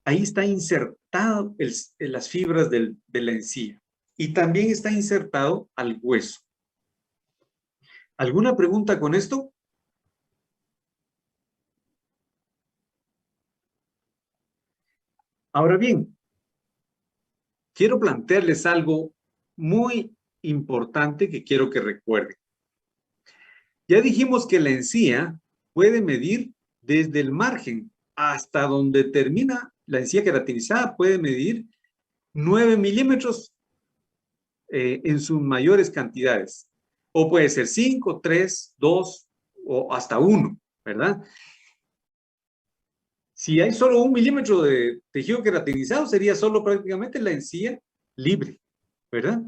ahí está insertado las fibras de la encía. Y también está insertado al hueso. ¿Alguna pregunta con esto? Ahora bien, quiero plantearles algo muy importante que quiero que recuerden. Ya dijimos que la encía puede medir desde el margen hasta donde termina la encía queratinizada, puede medir 9 milímetros en sus mayores cantidades. O puede ser 5, 3, 2 o hasta 1, ¿verdad? Si hay solo 1 milímetro de tejido queratinizado, sería solo prácticamente la encía libre, ¿verdad?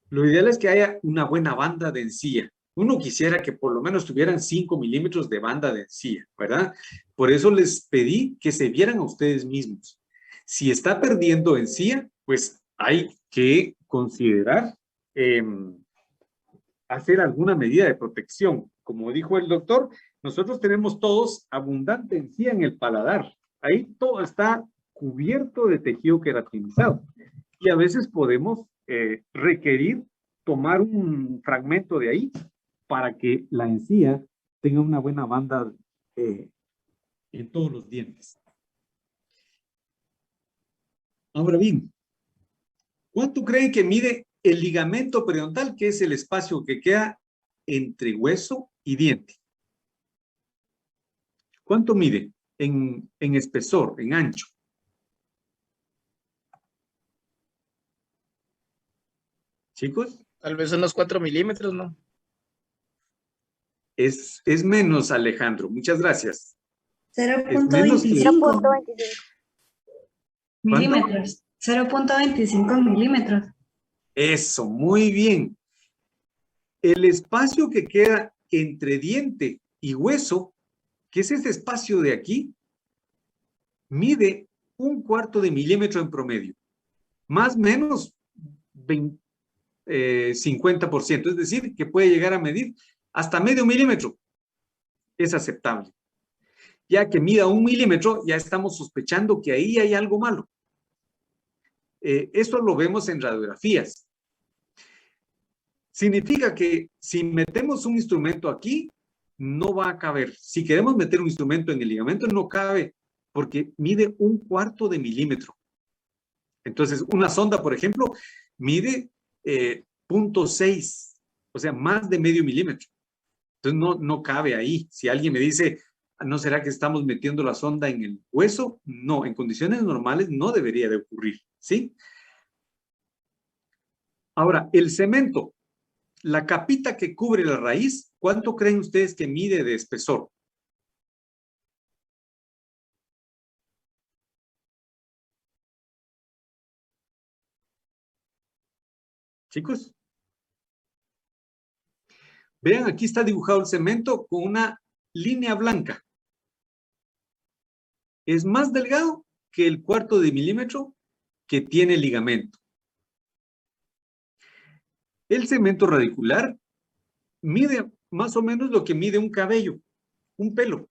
Lo ideal es que haya una buena banda de encía. Uno quisiera que por lo menos tuvieran 5 milímetros de banda de encía, ¿verdad? Por eso les pedí que se vieran a ustedes mismos. Si está perdiendo encía, pues hay que considerar hacer alguna medida de protección. Como dijo el doctor, nosotros tenemos todos abundante encía en el paladar. Ahí todo está cubierto de tejido queratinizado. Y a veces podemos requerir tomar un fragmento de ahí para que la encía tenga una buena banda en todos los dientes. Ahora bien, ¿cuánto creen que mide el ligamento periodontal, que es el espacio que queda entre hueso y diente? ¿Cuánto mide en espesor, en ancho? ¿Chicos? Tal vez unos 4 milímetros, ¿no? Es menos, Alejandro. Muchas gracias. 0.25 ¿Cuánto? milímetros. 0.25 milímetros. Eso, muy bien. El espacio que queda entre diente y hueso, que es este espacio de aquí, mide 1/4 de milímetro en promedio. Más o menos 50%. Es decir, que puede llegar a medir hasta medio milímetro. Es aceptable. Ya que mida 1 milímetro, ya estamos sospechando que ahí hay algo malo. Esto lo vemos en radiografías. Significa que si metemos un instrumento aquí, no va a caber. Si queremos meter un instrumento en el ligamento, no cabe porque mide 1/4 de milímetro. Entonces, una sonda, por ejemplo, mide 0.6, o sea, más de medio milímetro. Entonces, no cabe ahí. Si alguien me dice, ¿no será que estamos metiendo la sonda en el hueso? No, en condiciones normales no debería de ocurrir, ¿sí? Ahora, el cemento, la capita que cubre la raíz, ¿cuánto creen ustedes que mide de espesor? Chicos. Vean, aquí está dibujado el cemento con una línea blanca. Es más delgado que el 1/4 de milímetro que tiene el ligamento. El cemento radicular mide más o menos lo que mide un cabello, un pelo,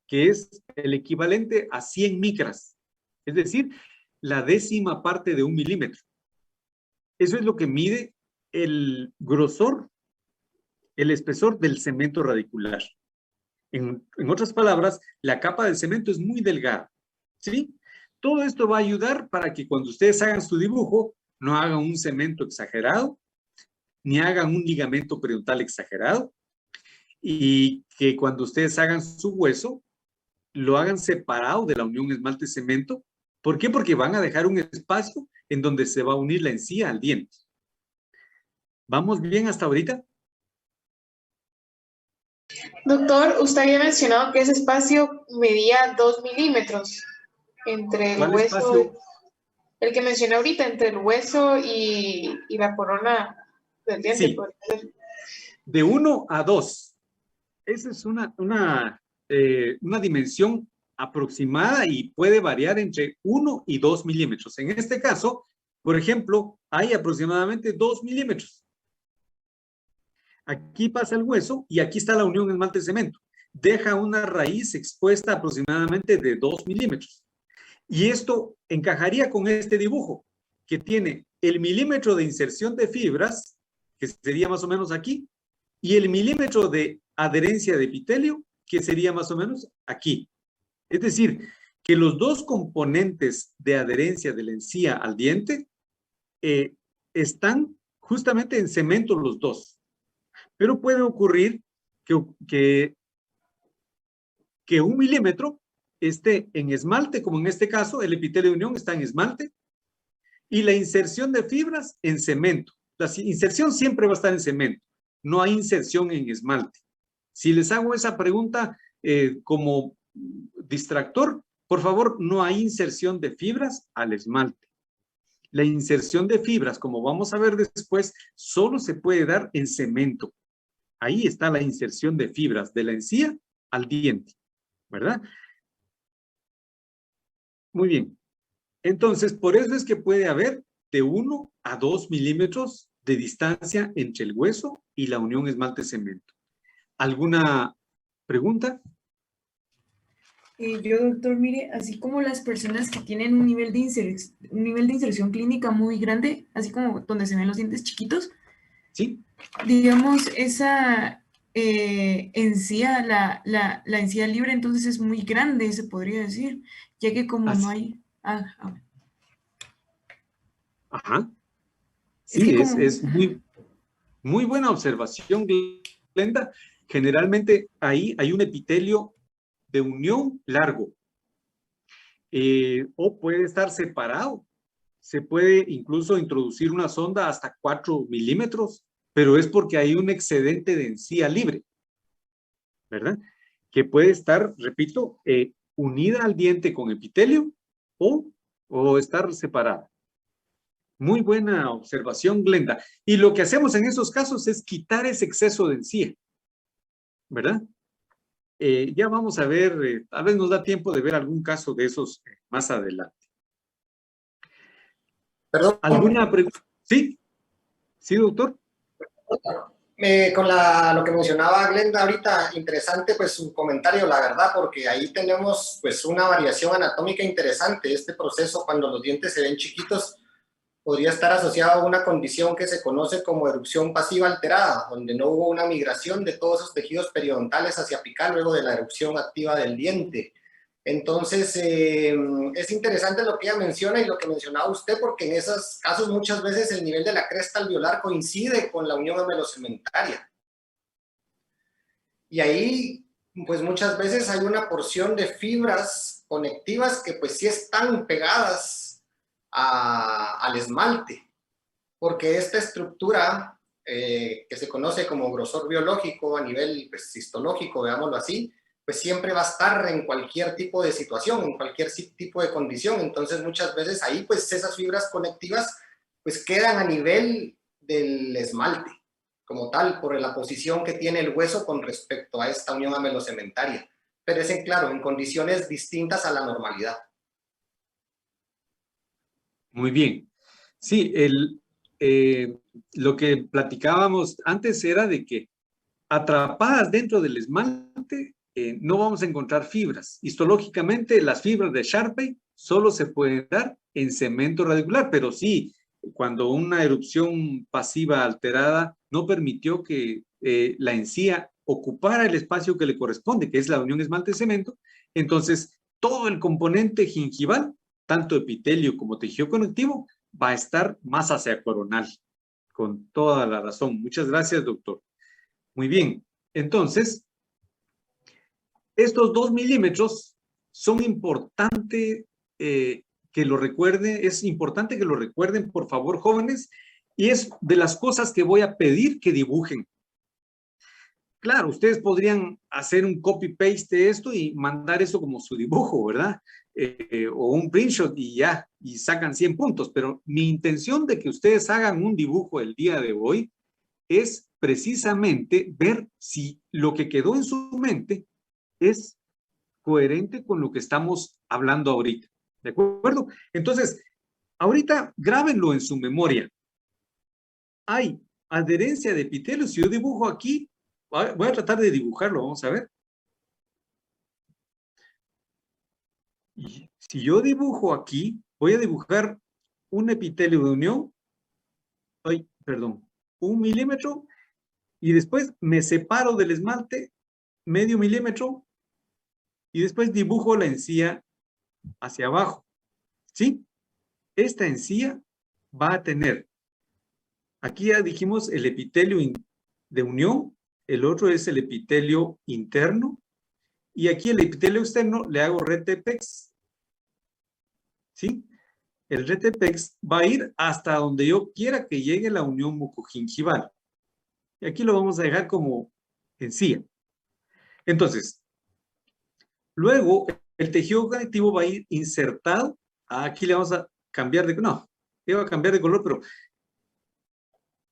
que es el equivalente a 100 micras, es decir, la 10ª parte de 1 milímetro. Eso es lo que mide el grosor, el espesor del cemento radicular. En otras palabras, la capa del cemento es muy delgada, ¿sí? Todo esto va a ayudar para que cuando ustedes hagan su dibujo, no hagan un cemento exagerado, ni hagan un ligamento periodontal exagerado, y que cuando ustedes hagan su hueso, lo hagan separado de la unión esmalte-cemento. ¿Por qué? Porque van a dejar un espacio en donde se va a unir la encía al diente. ¿Vamos bien hasta ahorita? Doctor, usted había mencionado que ese espacio medía 2 milímetros entre el ¿Cuál hueso, espacio? el que mencioné ahorita, entre el hueso y la corona del diente. Sí, de 1 a 2. Esa es una dimensión aproximada y puede variar entre 1 y 2 milímetros. En este caso, por ejemplo, hay aproximadamente 2 milímetros. Aquí pasa el hueso y aquí está la unión esmalte-cemento. Deja una raíz expuesta aproximadamente de 2 milímetros. Y esto encajaría con este dibujo, que tiene el milímetro de inserción de fibras, que sería más o menos aquí, y el milímetro de adherencia de epitelio, que sería más o menos aquí. Es decir, que los dos componentes de adherencia de la encía al diente están justamente en cemento los dos. Pero puede ocurrir que 1 milímetro esté en esmalte, como en este caso, el epitelio de unión está en esmalte, y la inserción de fibras en cemento. La inserción siempre va a estar en cemento, no hay inserción en esmalte. Si les hago esa pregunta como distractor, por favor, no hay inserción de fibras al esmalte. La inserción de fibras, como vamos a ver después, solo se puede dar en cemento. Ahí está la inserción de fibras de la encía al diente, ¿verdad? Muy bien. Entonces, por eso es que puede haber de 1 a 2 milímetros de distancia entre el hueso y la unión esmalte-cemento. ¿Alguna pregunta? Yo, doctor, mire, así como las personas que tienen un nivel de inserción clínica muy grande, así como donde se ven los dientes chiquitos, sí, digamos, esa encía, la encía libre, entonces es muy grande, se podría decir, ya que como no hay... Ajá. Es Sí, que es muy buena observación, Glenda. Generalmente ahí hay un epitelio de unión largo. O puede estar separado. Se puede incluso introducir una sonda hasta 4 milímetros, pero es porque hay un excedente de encía libre, ¿verdad? Que puede estar, repito, unida al diente con epitelio o estar separada. Muy buena observación, Glenda. Y lo que hacemos en esos casos es quitar ese exceso de encía, ¿verdad? Ya vamos a ver, tal vez nos da tiempo de ver algún caso de esos más adelante. Perdón. ¿Alguna pregunta? Sí, sí, doctor. Con lo que mencionaba Glenda ahorita, interesante pues su comentario, la verdad, porque ahí tenemos pues una variación anatómica interesante. Este proceso, cuando los dientes se ven chiquitos, podría estar asociado a una condición que se conoce como erupción pasiva alterada, donde no hubo una migración de todos esos tejidos periodontales hacia apical luego de la erupción activa del diente. Entonces, es interesante lo que ella menciona y lo que mencionaba usted, porque en esos casos muchas veces el nivel de la cresta alveolar coincide con la unión amelocementaria. Y ahí, pues muchas veces hay una porción de fibras conectivas que pues sí están pegadas al esmalte, porque esta estructura que se conoce como grosor biológico a nivel pues, histológico, veámoslo así, pues siempre va a estar en cualquier tipo de situación, en cualquier tipo de condición. Entonces muchas veces ahí pues esas fibras conectivas pues quedan a nivel del esmalte como tal, por la posición que tiene el hueso con respecto a esta unión amelocementaria, pero es claro, en condiciones distintas a la normalidad. Muy bien. Sí, lo que platicábamos antes era de que atrapadas dentro del esmalte no vamos a encontrar fibras. Histológicamente, las fibras de Sharpey solo se pueden dar en cemento radicular, pero sí, cuando una erupción pasiva alterada no permitió que la encía ocupara el espacio que le corresponde, que es la unión esmalte-cemento, entonces todo el componente gingival, tanto epitelio como tejido conectivo, va a estar más hacia coronal, con toda la razón. Muchas gracias, doctor. Muy bien, entonces, estos 2 milímetros son importantes que lo recuerden, es importante que lo recuerden, por favor, jóvenes, y es de las cosas que voy a pedir que dibujen. Claro, ustedes podrían hacer un copy-paste de esto y mandar eso como su dibujo, ¿verdad? O un printshot y ya, y sacan 100 puntos, pero mi intención de que ustedes hagan un dibujo el día de hoy es precisamente ver si lo que quedó en su mente es coherente con lo que estamos hablando ahorita. ¿De acuerdo? Entonces, ahorita grábenlo en su memoria. Hay adherencia de epitelio. Si yo dibujo aquí, voy a tratar de dibujarlo, vamos a ver. Y si yo dibujo aquí, voy a dibujar un epitelio de unión. Ay, perdón, 1 milímetro. Y después me separo del esmalte medio milímetro y después dibujo la encía hacia abajo. ¿Sí? Esta encía va a tener, aquí ya dijimos el epitelio de unión, el otro es el epitelio interno y aquí el epitelio externo le hago retepex. ¿Sí? El retepex va a ir hasta donde yo quiera que llegue la unión mucogingival. Y aquí lo vamos a dejar como encía. Entonces, luego el tejido conectivo va a ir insertado. Aquí le vamos a cambiar de... No, le voy a cambiar de color, pero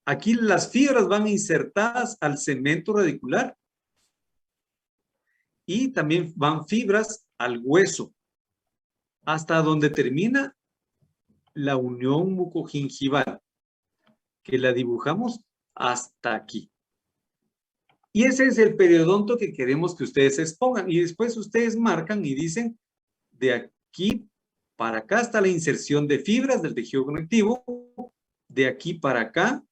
aquí las fibras van insertadas al cemento radicular y también van fibras al hueso hasta donde termina la unión mucogingival, que la dibujamos hasta aquí. Y ese es el periodonto que queremos que ustedes expongan. Y después ustedes marcan y dicen, de aquí para acá está la inserción de fibras del tejido conectivo. De aquí para acá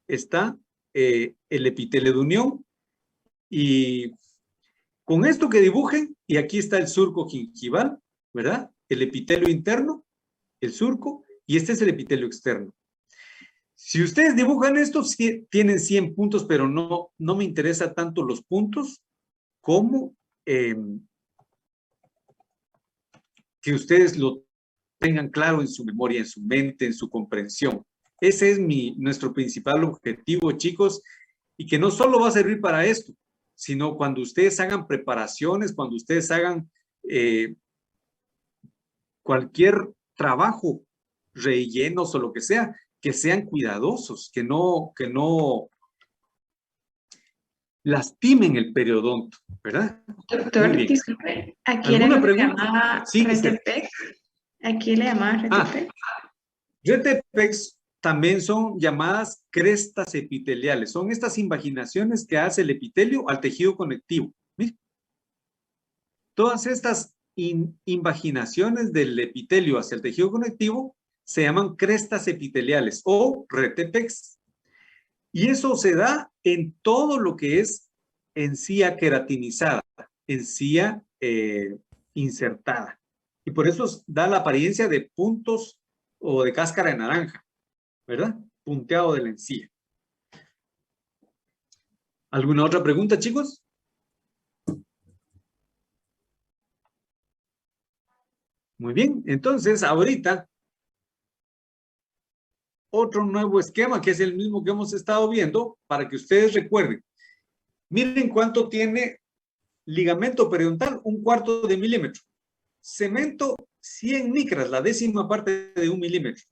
está el epitelio de unión. Y con esto que dibujen, y aquí está el surco gingival, ¿verdad? El epitelio interno, el surco, y este es el epitelio externo. Si ustedes dibujan esto, sí, tienen 100 puntos, pero no me interesa tanto los puntos como que ustedes lo tengan claro en su memoria, en su mente, en su comprensión. Ese es nuestro principal objetivo, chicos, y que no solo va a servir para esto, sino cuando ustedes hagan preparaciones, cuando ustedes hagan cualquier trabajo, rellenos o lo que sea, que sean cuidadosos, que no lastimen el periodonto, ¿verdad? Doctor, disculpe, aquí le llamaba Retepex. Aquí le llamaba Retepex. Retepex también son llamadas crestas epiteliales. Son estas invaginaciones que hace el epitelio al tejido conectivo. ¿Mire? Todas estas invaginaciones del epitelio hacia el tejido conectivo se llaman crestas epiteliales o Retepex. Y eso se da en todo lo que es encía queratinizada, encía insertada. Y por eso da la apariencia de puntos o de cáscara de naranja, ¿verdad? Punteado de la encía. ¿Alguna otra pregunta, chicos? Muy bien, entonces ahorita otro nuevo esquema que es el mismo que hemos estado viendo para que ustedes recuerden. Miren cuánto tiene ligamento periodontal, 1/4 milímetro. Cemento, 100 micras, la 10ª parte de 1 milímetro.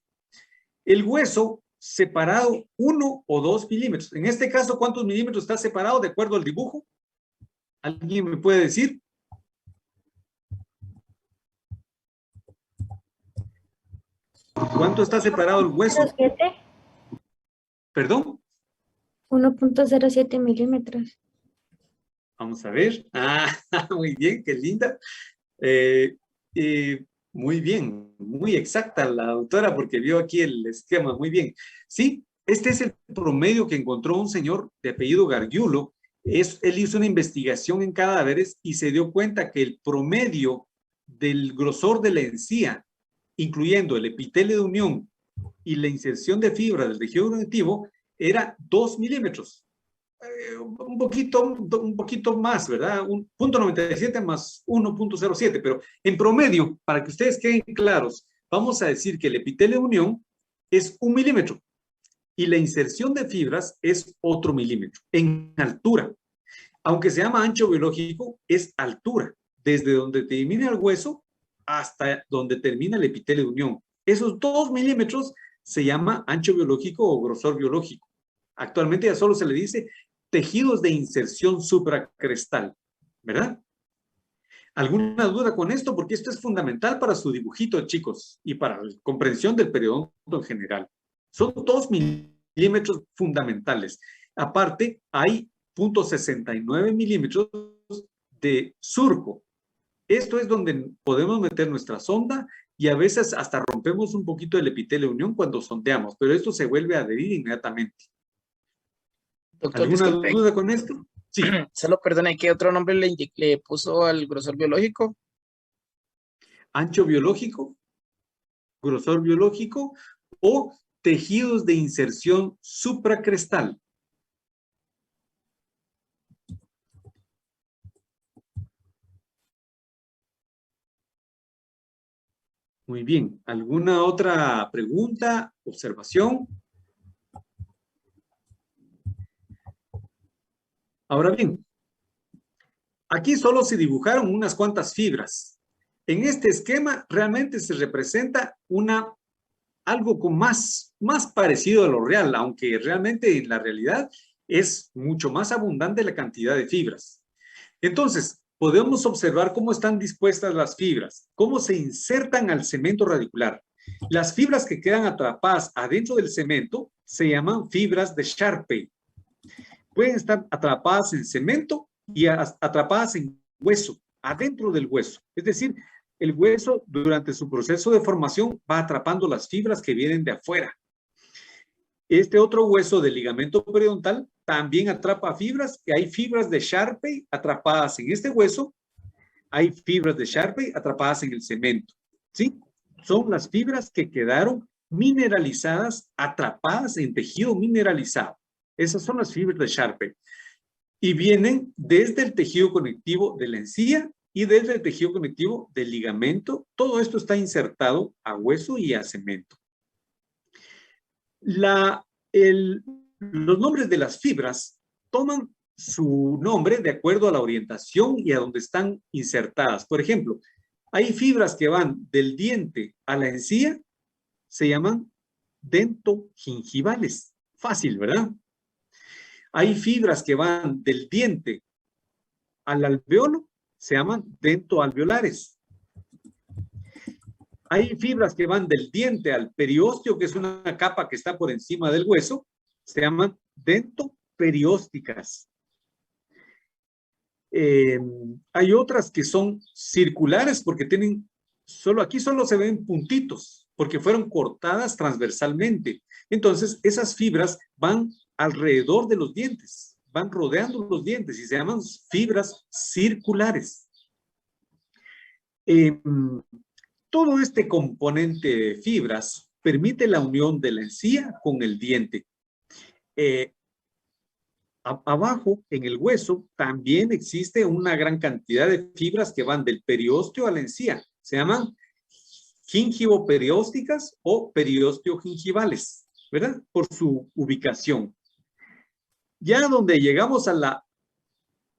El hueso separado 1 o 2 milímetros. En este caso, ¿cuántos milímetros está separado de acuerdo al dibujo? ¿Alguien me puede decir? ¿Cuánto está separado el hueso? 0.07. ¿Perdón? 1.07 milímetros. Vamos a ver. Muy bien, qué linda. Muy bien, muy exacta la doctora porque vio aquí el esquema. Muy bien. Sí, este es el promedio que encontró un señor de apellido Gargiulo. Él hizo una investigación en cadáveres y se dio cuenta que el promedio del grosor de la encía, incluyendo el epitelio de unión y la inserción de fibra del tejido conectivo, era 2 milímetros. Un poquito más, ¿verdad? 0.97 más 1.07, pero en promedio, para que ustedes queden claros, vamos a decir que el epitelio de unión es 1 milímetro y la inserción de fibras es otro milímetro en altura. Aunque se llama ancho biológico, es altura, desde donde termina el hueso hasta donde termina el epitelio de unión. Esos 2 milímetros se llama ancho biológico o grosor biológico. Actualmente ya solo se le dice tejidos de inserción supracrestal, ¿verdad? ¿Alguna duda con esto? Porque esto es fundamental para su dibujito, chicos, y para la comprensión del periodonto en general. Son 2 milímetros fundamentales. Aparte, hay 0.69 milímetros de surco. Esto es donde podemos meter nuestra sonda y a veces hasta rompemos un poquito el epitelio de unión cuando sondeamos, pero esto se vuelve a adherir inmediatamente. Doctor, ¿Alguna disculpe. duda con esto? Sí. Solo perdone, ¿qué otro nombre le puso al grosor biológico? Ancho biológico, grosor biológico o tejidos de inserción supracrestal. Muy bien. ¿Alguna otra pregunta, observación? Ahora bien, aquí solo se dibujaron unas cuantas fibras. En este esquema realmente se representa algo con más parecido a lo real, aunque realmente en la realidad es mucho más abundante la cantidad de fibras. Entonces, podemos observar cómo están dispuestas las fibras, cómo se insertan al cemento radicular. Las fibras que quedan atrapadas adentro del cemento se llaman fibras de Sharpey. pueden estar atrapadas en cemento y atrapadas en hueso, adentro del hueso. Es decir, el hueso durante su proceso de formación va atrapando las fibras que vienen de afuera. Este otro hueso del ligamento periodontal también atrapa fibras, y hay fibras de Sharpey atrapadas en este hueso, hay fibras de Sharpey atrapadas en el cemento, ¿sí? Son las fibras que quedaron mineralizadas, atrapadas en tejido mineralizado. Esas son las fibras de Sharpey. Y vienen desde el tejido conectivo de la encía y desde el tejido conectivo del ligamento. Todo esto está insertado a hueso y a cemento. Los nombres de las fibras toman su nombre de acuerdo a la orientación y a donde están insertadas. Por ejemplo, hay fibras que van del diente a la encía, se llaman dentogingivales. Fácil, ¿verdad? Hay fibras que van del diente al alveolo, se llaman dentoalveolares. Hay fibras que van del diente al periósteo, que es una capa que está por encima del hueso, se llaman dentoperiósticas. Hay otras que son circulares porque tienen, aquí solo se ven puntitos, porque fueron cortadas transversalmente. Entonces, esas fibras van alrededor de los dientes, van rodeando los dientes y se llaman fibras circulares. Todo este componente de fibras permite la unión de la encía con el diente. Abajo, en el hueso, también existe una gran cantidad de fibras que van del periósteo a la encía. Se llaman gingivoperiósticas o periosteogingivales, ¿verdad? Por su ubicación. Ya donde llegamos a la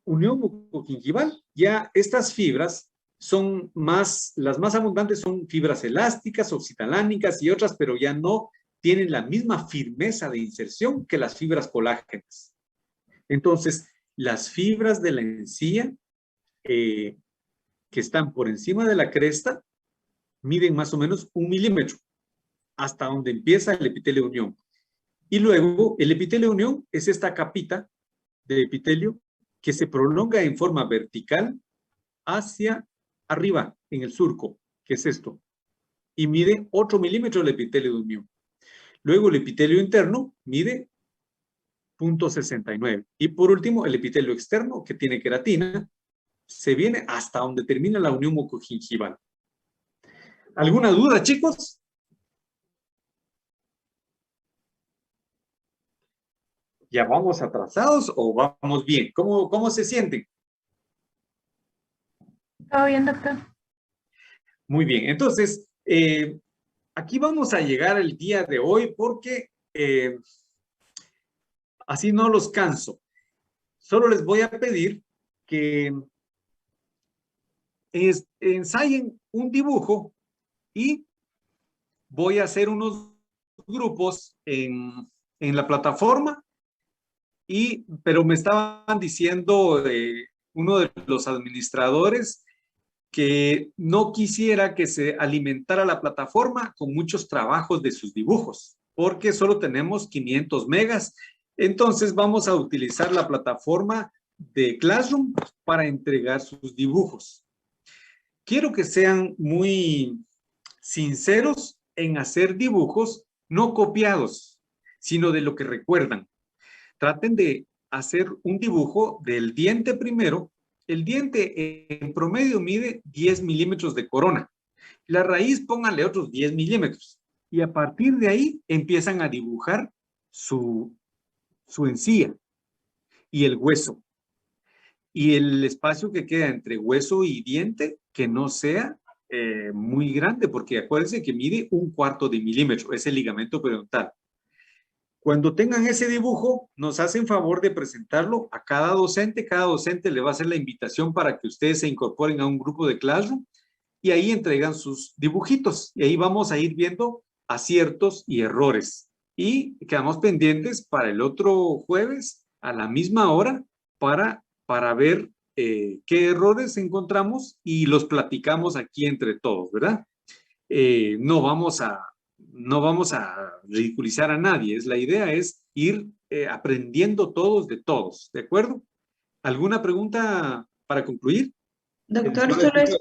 unión mucogingival, ya estas fibras son las más abundantes son fibras elásticas, oxitalánicas y otras, pero ya no tienen la misma firmeza de inserción que las fibras colágenas. Entonces, las fibras de la encía que están por encima de la cresta miden más o menos 1 milímetro hasta donde empieza el epitelio unión. Y luego el epitelio unión es esta capita de epitelio que se prolonga en forma vertical hacia arriba en el surco, que es esto, y mide 8 milímetros el epitelio de unión. Luego el epitelio interno mide 0.69. Y por último, el epitelio externo, que tiene queratina, se viene hasta donde termina la unión mucogingival. ¿Alguna duda, chicos? ¿Ya vamos atrasados o vamos bien? ¿Cómo se sienten? ¿Todo bien, doctor? Muy bien. Entonces, aquí vamos a llegar el día de hoy porque así no los canso. Solo les voy a pedir que ensayen un dibujo y voy a hacer unos grupos en la plataforma. Pero me estaban diciendo uno de los administradores que no quisiera que se alimentara la plataforma con muchos trabajos de sus dibujos, porque solo tenemos 500 megas. Entonces vamos a utilizar la plataforma de Classroom para entregar sus dibujos. Quiero que sean muy sinceros en hacer dibujos no copiados, sino de lo que recuerdan. Traten de hacer un dibujo del diente primero. El diente en promedio mide 10 milímetros de corona. La raíz pónganle otros 10 milímetros. Y a partir de ahí empiezan a dibujar su encía y el hueso. Y el espacio que queda entre hueso y diente que no sea muy grande, porque acuérdense que mide 1/4 de milímetro. Es el ligamento periodontal. Cuando tengan ese dibujo, nos hacen favor de presentarlo a cada docente. Cada docente le va a hacer la invitación para que ustedes se incorporen a un grupo de Classroom y ahí entregan sus dibujitos. Y ahí vamos a ir viendo aciertos y errores. Y quedamos pendientes para el otro jueves a la misma hora para ver qué errores encontramos y los platicamos aquí entre todos, ¿verdad? No vamos a ridiculizar a nadie. La idea es ir aprendiendo todos de todos, ¿de acuerdo? ¿Alguna pregunta para concluir? Doctor, solo es